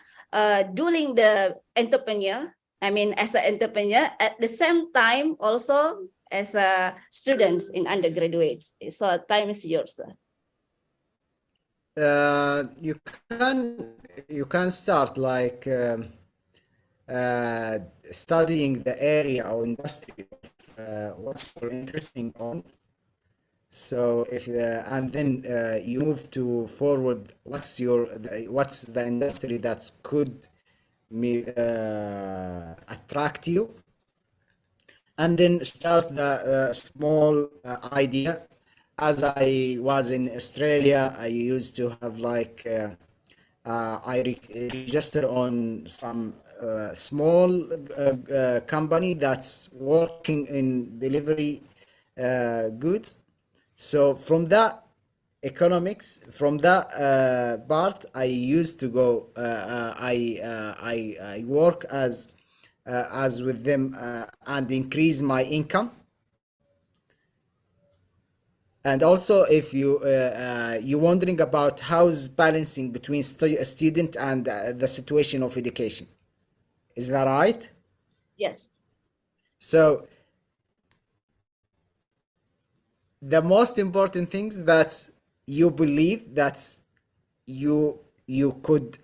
doing the entrepreneur, as an entrepreneur, at the same time also as a students in undergraduates. So time is yours, sir. You can start like studying the area or industry of what's you're interested on. So and then you move to forward what's the industry that could attract you, and then start the small idea. As I was in Australia, I used to have like I register on some small company that's working in delivery goods. So from that economics, from that part, I used to go. I work as with them and increase my income. And also, if you're wondering about how's balancing between a student and the situation of education, is that right? Yes. So the most important things that you believe that you could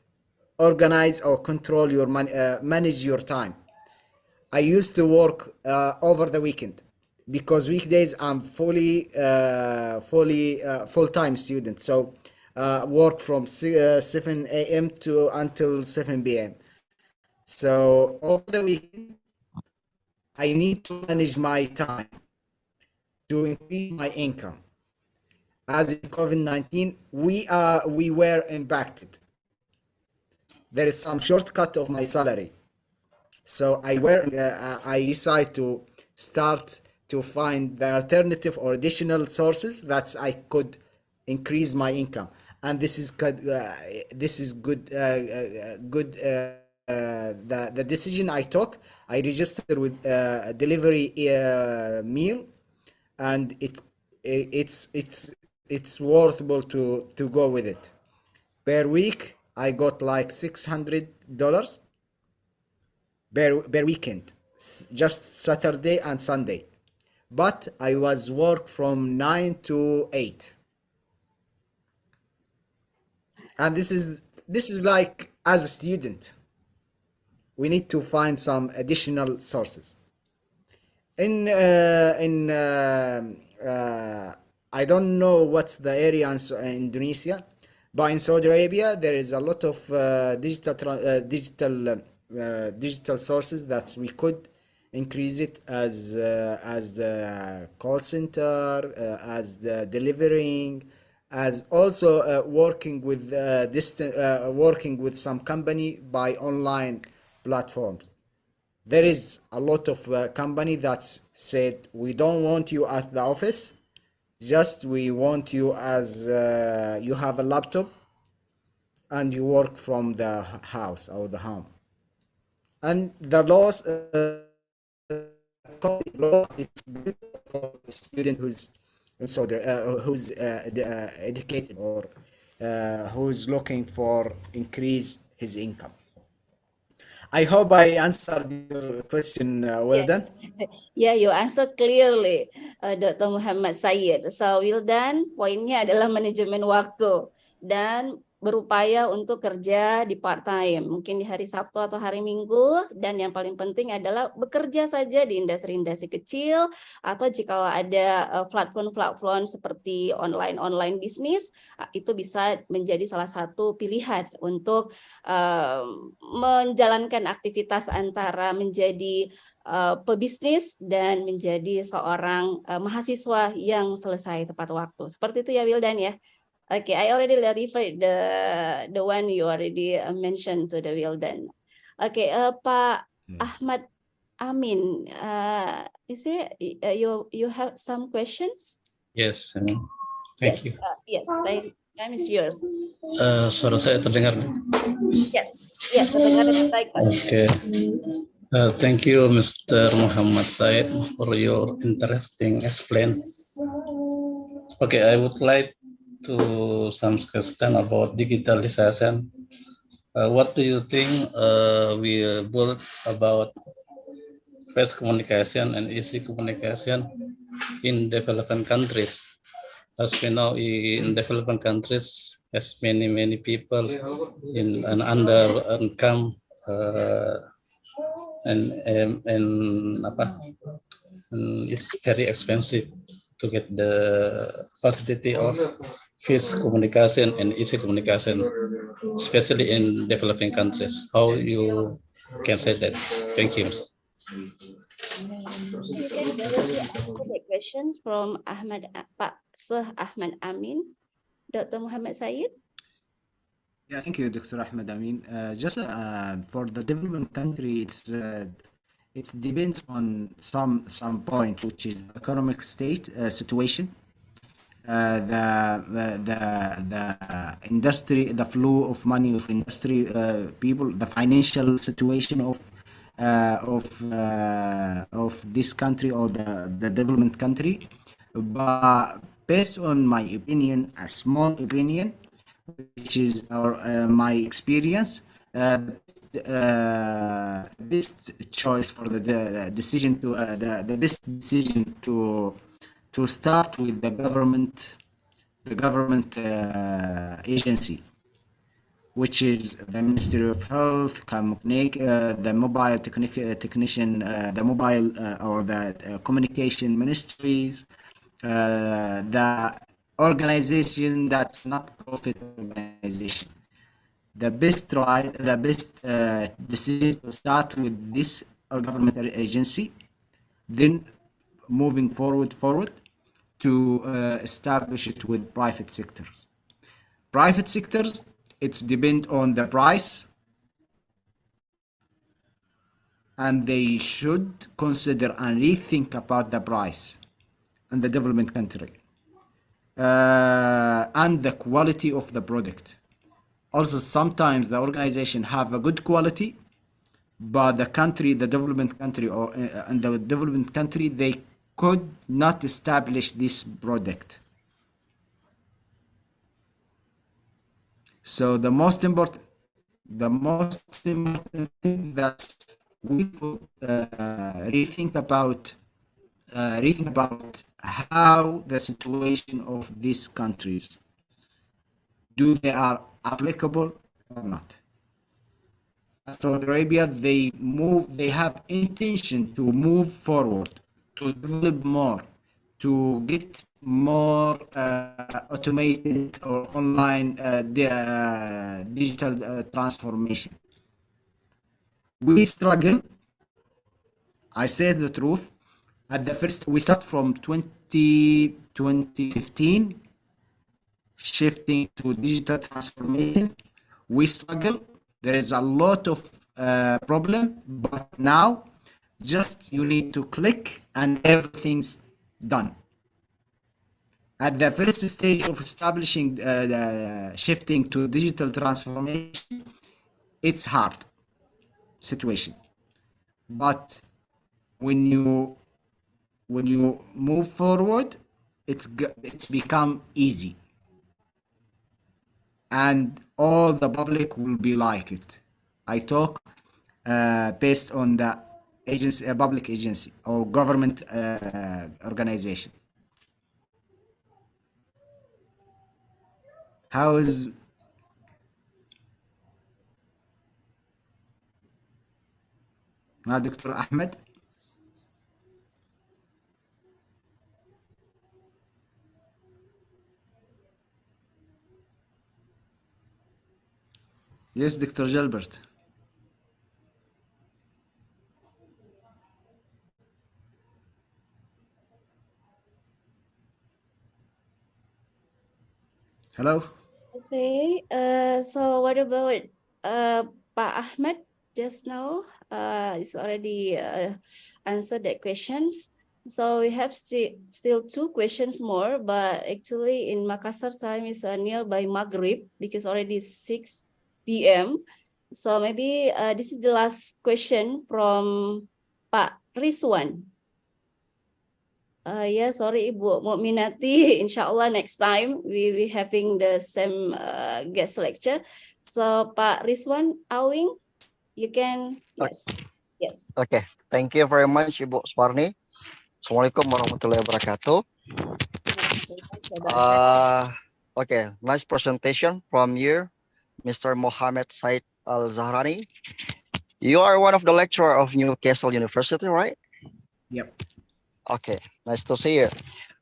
organize or control your money, manage your time. I used to work over the weekend because weekdays I'm fully full-time student. So work from 7 a.m. to until 7 p.m. So over the weekend, I need to manage my time to increase my income. As in COVID-19, we were impacted. There is some shortcut of my salary. So I decide to start to find the alternative or additional sources that I could increase my income, and this is good. The decision I took, I registered with a delivery meal, and it's worthwhile to go with it. Per week, I got like $600 per weekend, just Saturday and Sunday. But I was work from 9 to 8, and this is like, as a student, we need to find some additional sources. I don't know what's the area in Indonesia, but in Saudi Arabia there is a lot of digital sources that we could increase it, as the call center, as the delivering, as also working with some company by online platforms. There is a lot of company that's said, we don't want you at the office, just we want you as you have a laptop and you work from the house or the home. And the laws law is good for a student who's educated, or who's looking for increase his income. I hope I answered your question well done. Yeah, you answer clearly, Dr. Muhammad Said. So, well done. Poinnya adalah manajemen waktu dan berupaya untuk kerja di part time, mungkin di hari Sabtu atau hari Minggu, dan yang paling penting adalah bekerja saja di industri-industri kecil, atau jika ada platform-platform seperti online bisnis, itu bisa menjadi salah satu pilihan untuk menjalankan aktivitas antara menjadi pebisnis dan menjadi seorang mahasiswa yang selesai tepat waktu. Seperti itu ya, Wildan ya. Okay, I already clarified the one you already mentioned to the Wildan. Okay, Pak Ahmad Amin, is it you have some questions? Yes, thank you. Yes, time is yours. Suara saya terdengar? Yes, terdengar dengan baik, Pak. Okay. Thank you, Mr. Muhammad Said, for your interesting explain. Okay, I would like to some question about digitalization. What do you think we build about fast communication and easy communication in developing countries? As we know, in developing countries, as many people in an under income and it's very expensive to get the facility of fast communication and easy communication, especially in developing countries. How you can say that? Thank you. You can directly answer the questions from Pak Ahmad Amin. Dr. Muhammad Said. Yeah, thank you, Dr. Ahmed Amin. Just for the development country, it depends on some point, which is economic state situation, the industry, the flow of money of industry people, the financial situation of this country or the development country. But based on my opinion, a small opinion, which is my experience, best choice for the decision to the best decision to start with the government agency. which is the Ministry of Health, the mobile technician, the mobile or the communication ministries, the organization that's not profit organization. The best decision to start with this government agency, then moving forward to establish it with private sectors. Private sectors, it's depend on the price, and they should consider and rethink about the price in the development country and the quality of the product. Also, sometimes the organization have a good quality, but the development country, or in the development country, they could not establish this product. So the most important thing that we could rethink about how the situation of these countries, do they are applicable or not. Saudi Arabia, they have intention to move forward, to develop more, to get more automated or online digital transformation. We struggle, I say the truth. At the first, we start from 2015, shifting to digital transformation. We struggle. There is a lot of problem, but now just you need to click and everything's done. At the first stage of establishing shifting to digital transformation, it's hard situation. But when you move forward, it's become easy, and all the public will be like it. I talk based on the agency, a public agency or government organization. How is Dr. Ahmed? Yes, Dr. Gilbert. Hello. Okay. So what about Pak Ahmed just now? It's already answered that questions. So we have still two questions more, but actually in Makassar time is nearby Maghrib because already 6 p.m. So maybe this is the last question from Pak Rizwan. Yeah, sorry Ibu Mukminati. Inshallah next time we having the same guest lecture. So Pak Rizwan Awing, you can yes. Okay, thank you very much Ibu Sparni. Assalamualaikum warahmatullahi wabarakatuh. Okay, nice presentation from you, Mr. Muhammad Said Al-Zahrani. You are one of the lecturer of Newcastle University, right? Yep. Okay, nice to see you.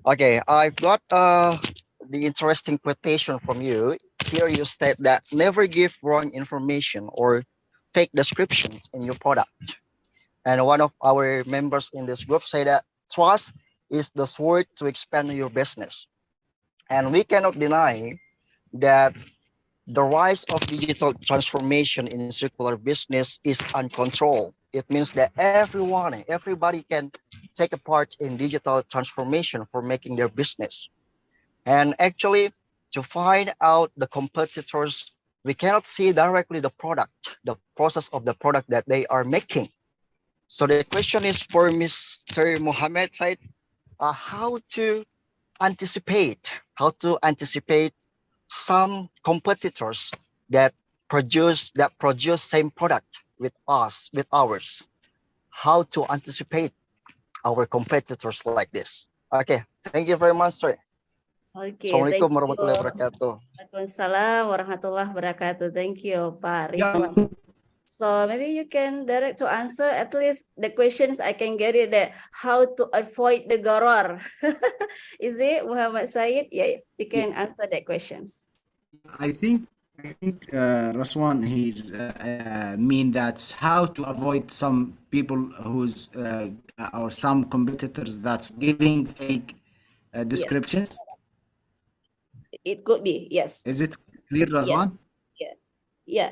Okay, I've got the interesting quotation from you. Here you state that never give wrong information or fake descriptions in your product. And one of our members in this group say that trust is the sword to expand your business. And we cannot deny that the rise of digital transformation in circular business is uncontrolled. It means that everybody can take a part in digital transformation for making their business. And actually, to find out the competitors, we cannot see directly the product, the process of the product that they are making. So the question is for Mr. Muhammad Said, how to anticipate some competitors that produce same product with ours. How to anticipate our competitors like this? Okay, thank you very much, sir. Okay, thank Assalamualaikum you. warahmatullahi wabarakatuh. Waalaikumsalam warahmatullahi wabarakatuh. Thank you, Pak Yeah. Rizwan. So maybe you can direct to answer at least the questions. I can get it that how to avoid the gharar. Is it Muhammad Said? Yes, you can answer that questions. I think Raswan, he's mean that's how to avoid some people who's or some competitors that's giving fake descriptions. It could be, yes. Is it clear, Raswan? Yes. Yeah.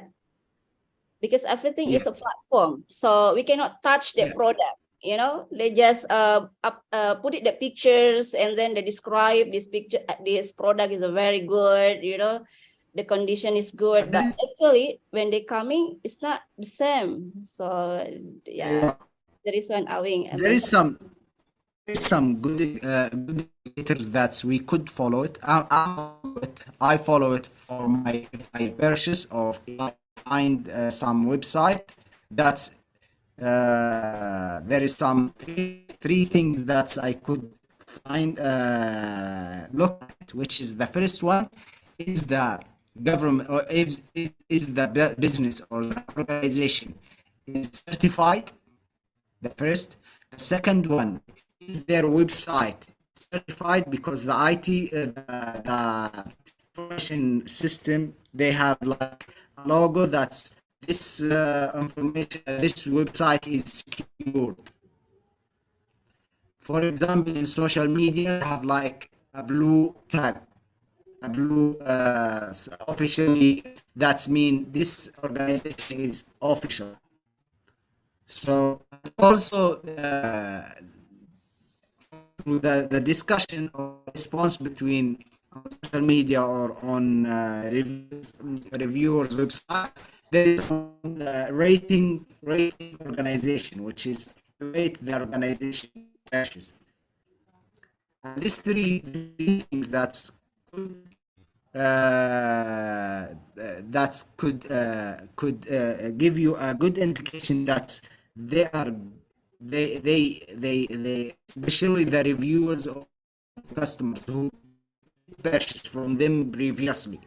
Because everything Yeah. is a platform. So we cannot touch the Yeah. product. You know, they just put it the pictures and then they describe this picture, this product is a very good, you know, the condition is good, but actually when they coming, it's not the same. So yeah, there is one awing. There is some good good indicators that we could follow it. I follow it for my if I purchase or if I find some website that's there is some three things that I could find look at, which is the first one is the government or is the business or the organization is certified. The first. The second one is their website certified because the IT, the information system, they have like a logo that's this information, this website is secured. For example, in social media, they have like a blue tag, a blue officially, that's mean this organization is official. So also through the discussion or response between social media or on reviewers website, there is rating organization, which is rate the organization purchase. And these three things that could give you a good indication that they are they especially the reviewers or customers who purchased from them previously.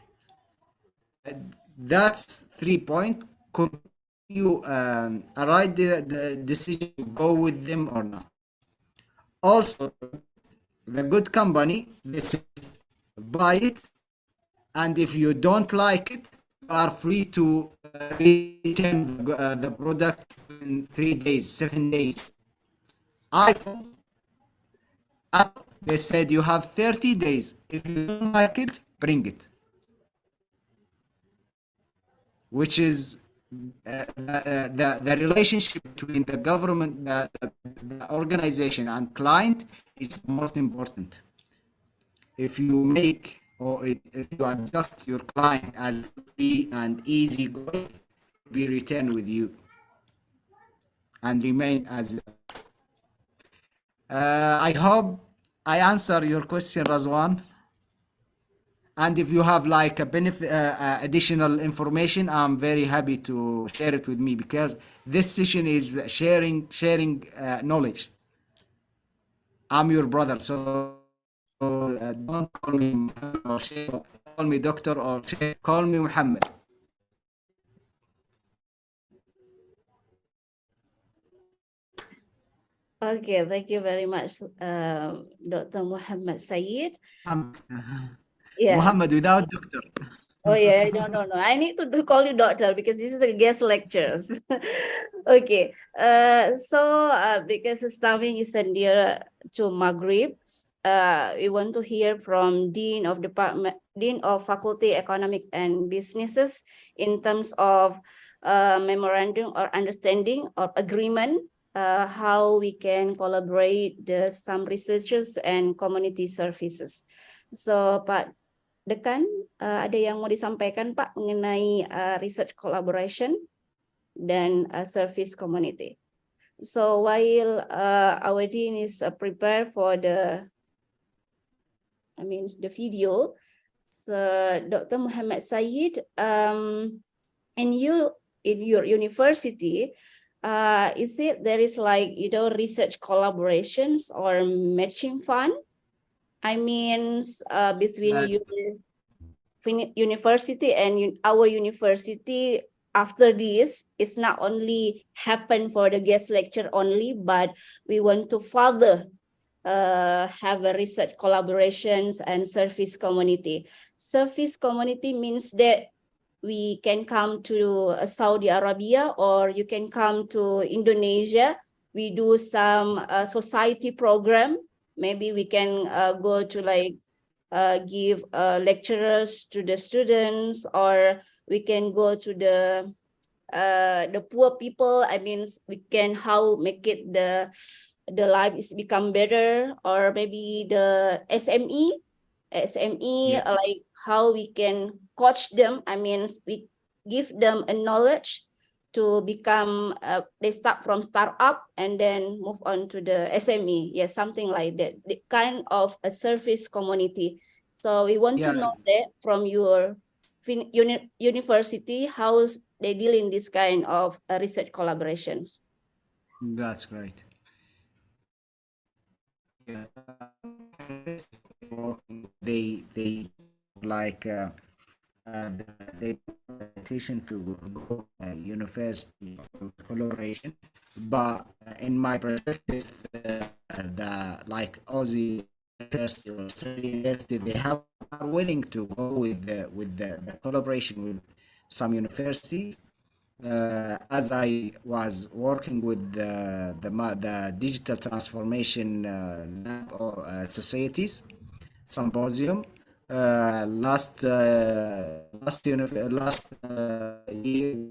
That's 3 point. Could you arrive the decision to go with them or not? Also, the good company, they say buy it, and if you don't like it, you are free to return the product in 3 days, 7 days. iPhone, Apple, they said you have 30 days. If you don't like it, bring it. Which is the relationship between the government, the organization, and client is most important. If you make or if you adjust your client as free and easy going, be returned with you and remain as. I hope I answer your question, Razwan. And if you have like a benefit, additional information, I'm very happy to share it with me because this session is sharing knowledge. I'm your brother, so don't call me Muhammad or Sheikh, call me doctor or Sheikh, call me Muhammad. Okay, thank you very much, Dr. Muhammad Said. Yes. Muhammad without doctor. Oh yeah, no. I need to call you doctor because this is a guest lectures. Okay. So because Islamic is near to Maghrib, we want to hear from Dean of Faculty Economic and Businesses in terms of memorandum or understanding or agreement, how we can collaborate some researchers and community services. So Pak Dekan, ada yang mau disampaikan Pak mengenai research collaboration dan service community. So while our dean is prepared for the video, so Dr. Muhammad Said, in your university, is it there is like research collaborations or matching fund? I mean, between Like, your university and our university, after this, it's not only happen for the guest lecture only, but we want to further have a research collaborations and service community. Service community means that we can come to Saudi Arabia, or you can come to Indonesia. We do some society program. Maybe we can go to like give lecturers to the students, or we can go to the poor people. I mean, we can how make it the life is become better, or maybe the SME, yeah, like how we can coach them. I mean, we give them a knowledge to become, they start from startup and then move on to the SME. Yes, something like that, the kind of a service community. So we want to yeah, know that from your university, how they deal in this kind of research collaborations. that's great. Yeah, they like they invitation to go university collaboration, but in my perspective, the like Aussie university or Australian university, they have are willing to go with the collaboration with some universities. As I was working with the digital transformation lab or societies symposium last year,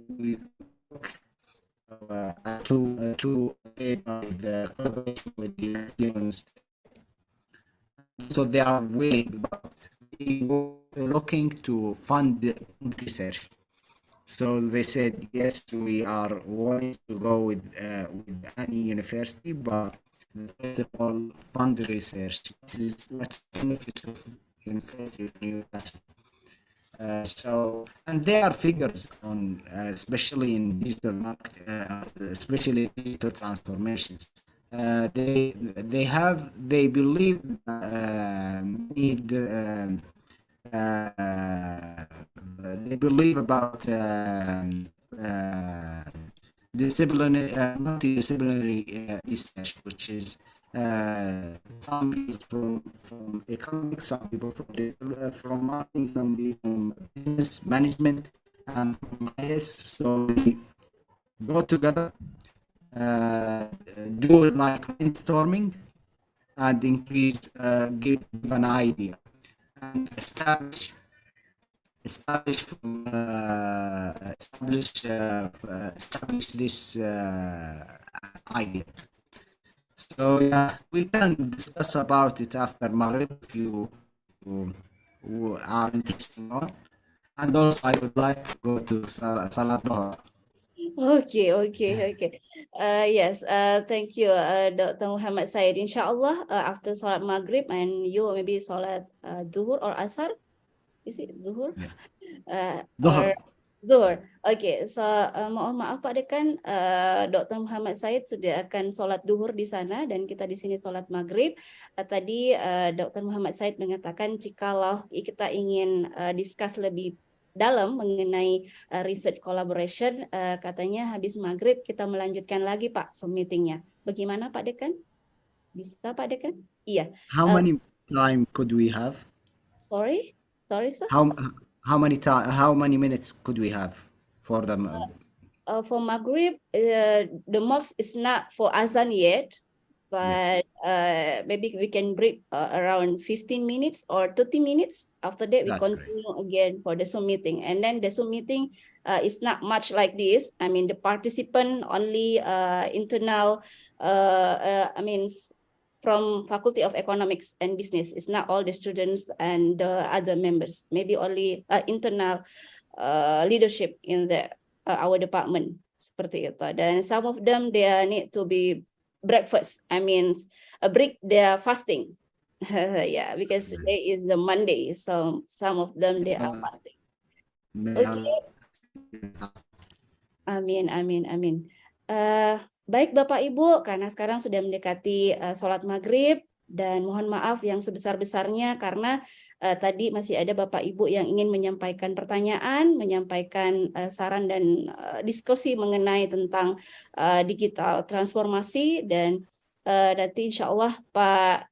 we to the collaboration with the students, so they are willing, but they were looking to fund research. So they said, yes, we are willing to go with any university, but first of all, fund research. What's the benefit of University of Newcastle? So, and there are figures on, especially in digital market, especially digital transformations. They believe need they believe about disciplinary, multidisciplinary research, which is some people from economics, some people from marketing, some people from business management, and from IS. So they go together, do like brainstorming, and increase, give an idea, and establish this idea. So yeah, we can discuss about it after Maghrib if you are interested on. And also, I would like to go to Salat Dhuhr. Okay. Yes, thank you, Dr. Muhammad Said. Inshallah, after Salat Maghrib, and you maybe Salat Duhur or Asar. Is it Zuhur? Yeah. Or Dhuhr. Zuhur. Okay, so mohon maaf Pak Dekan, Dr. Muhammad Said sudah akan sholat duhur di sana dan kita di sini sholat maghrib. Tadi Dr. Muhammad Said mengatakan jikalau kita ingin discuss lebih dalam mengenai research collaboration, katanya habis maghrib kita melanjutkan lagi Pak meetingnya. Bagaimana Pak Dekan? Bisa Pak Dekan? Iya. How many time could we have? Sorry, sir. How many minutes could we have for them? For Maghrib, the mosque is not for Azan yet, but maybe we can break around 15 minutes or 30 minutes. After that, we That's continue again for the Zoom meeting. And then the Zoom meeting is not much like this. I mean, the participant only internal, from Faculty of Economics and Business. It's not all the students and the other members. Maybe only internal leadership in our department, seperti itu. Dan some of them they need to be breakfast. I mean, break their fasting. Yeah, because today is the Monday, so some of them they are fasting. Okay. Amin. Baik Bapak Ibu, karena sekarang sudah mendekati sholat maghrib dan mohon maaf yang sebesar-besarnya karena tadi masih ada Bapak Ibu yang ingin menyampaikan pertanyaan, menyampaikan saran dan diskusi mengenai tentang digital transformasi, dan nanti insya Allah Pak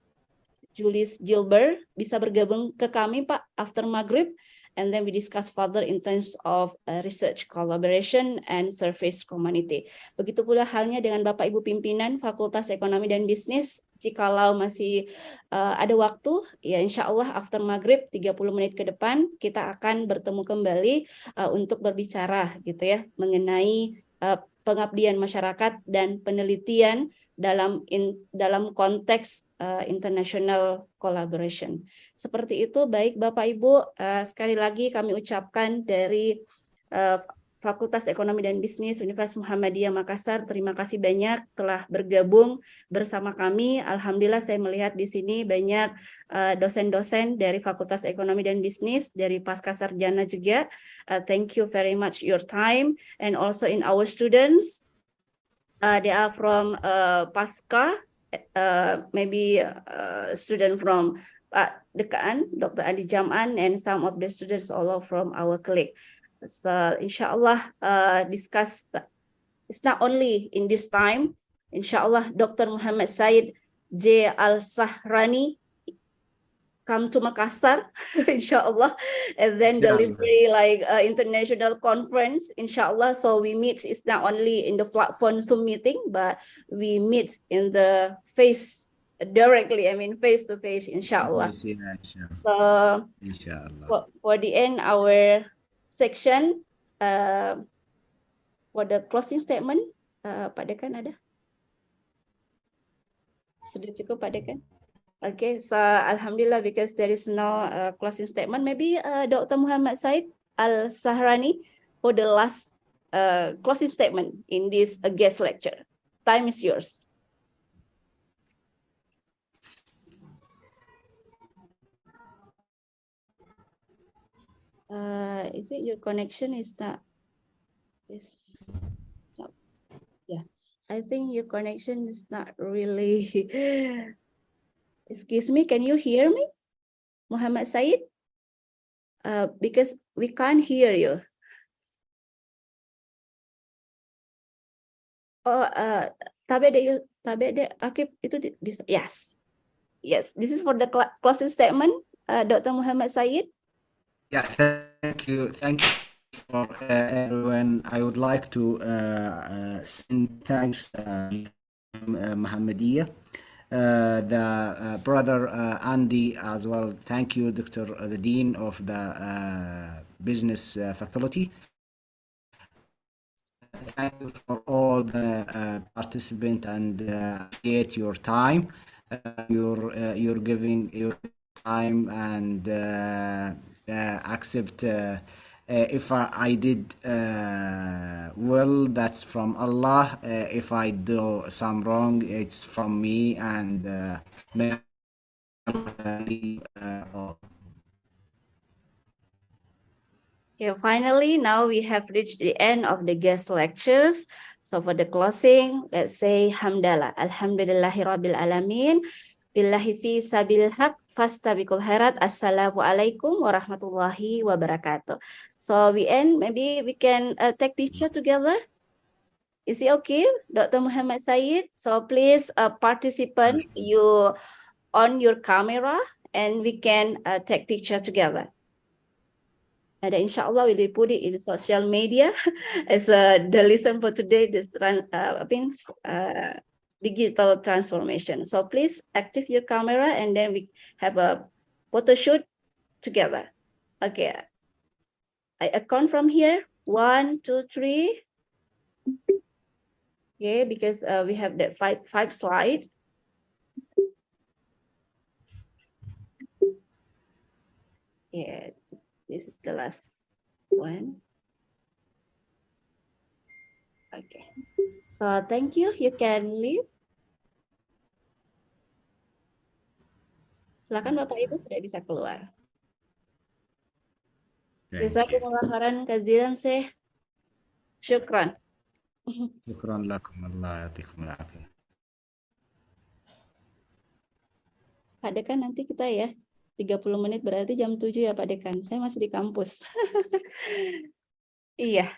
Julius Gilbert bisa bergabung ke kami Pak after Maghrib, and then we discuss further in terms of research collaboration and service community. Begitu pula halnya dengan Bapak Ibu pimpinan Fakultas Ekonomi dan Bisnis, jikalau masih ada waktu, ya insya Allah after Maghrib 30 menit ke depan kita akan bertemu kembali untuk berbicara gitu ya mengenai pengabdian masyarakat dan penelitian dalam konteks international collaboration. Seperti itu, baik Bapak Ibu, sekali lagi kami ucapkan dari Fakultas Ekonomi dan Bisnis Universitas Muhammadiyah Makassar, terima kasih banyak telah bergabung bersama kami. Alhamdulillah saya melihat di sini banyak dosen-dosen dari Fakultas Ekonomi dan Bisnis, dari Pasca Sarjana juga. Thank you very much your time, and also in our students. They are from Pasca, maybe student from Dekaan, Dr. Adi Jam'an, and some of the students all from our colleague. So inshallah discuss, it's not only in this time, inshallah Dr. Muhammad Said J. Al-Sahrani come to Makassar, inshallah, and then delivery like international conference, inshallah. So we meet, it's not only in the platform Zoom meeting, but we meet in the face directly, I mean face to face, inshallah. So inshallah. For the end, our section, for the closing statement, Pak Dekan ada? Sudah cukup Pak Dekan? Okay, so Alhamdulillah, because there is no closing statement, maybe Dr. Muhammad Said Al-Sahrani for the last closing statement in this guest lecture. Time is yours. Is it your connection is not? Yeah, I think your connection is not really. Excuse me, can you hear me, Muhammad Said? Because we can't hear you. Oh, tabe de Akib itu bisa. Yes, yes. This is for the closing statement, Dr. Muhammad Said. Yeah, thank you for everyone. I would like to send thanks Muhammadiyah. The brother Andy as well. Thank you, Dr. The Dean of the Business Faculty. Thank you for all the participants and appreciate your time. You're giving your time and accept. If I did well, that's from Allah. If I do some wrong, it's from me. And Okay, finally, now we have reached the end of the guest lectures. So for the closing, let's say Hamdalah, Alhamdulillahi Rabbil Alamin, Billahi fi sabil haq, fastabiqul khairat. Assalamualaikum warahmatullahi wabarakatuh. So we end, maybe we can take picture together. Is it okay, Dr. Muhammad Said? So please, participant, you on your camera and we can take picture together. And inshallah we will put it in social media as the lesson for today, this digital transformation. So please active your camera and then we have a photo shoot together. Okay, I count from here. 1, 2, 3. Okay, because we have that five slide. Yeah, this is the last one. Okay, so thank you. You can leave. Silakan Bapak Ibu sudah bisa keluar. Jazakumullah khairan katsiran Syekh. Syukran. Syukran lakum, Allah yatikum al-afiyah. Pak Dekan nanti kita ya 30 menit berarti jam 7 ya Pak Dekan. Saya masih di kampus. Iya.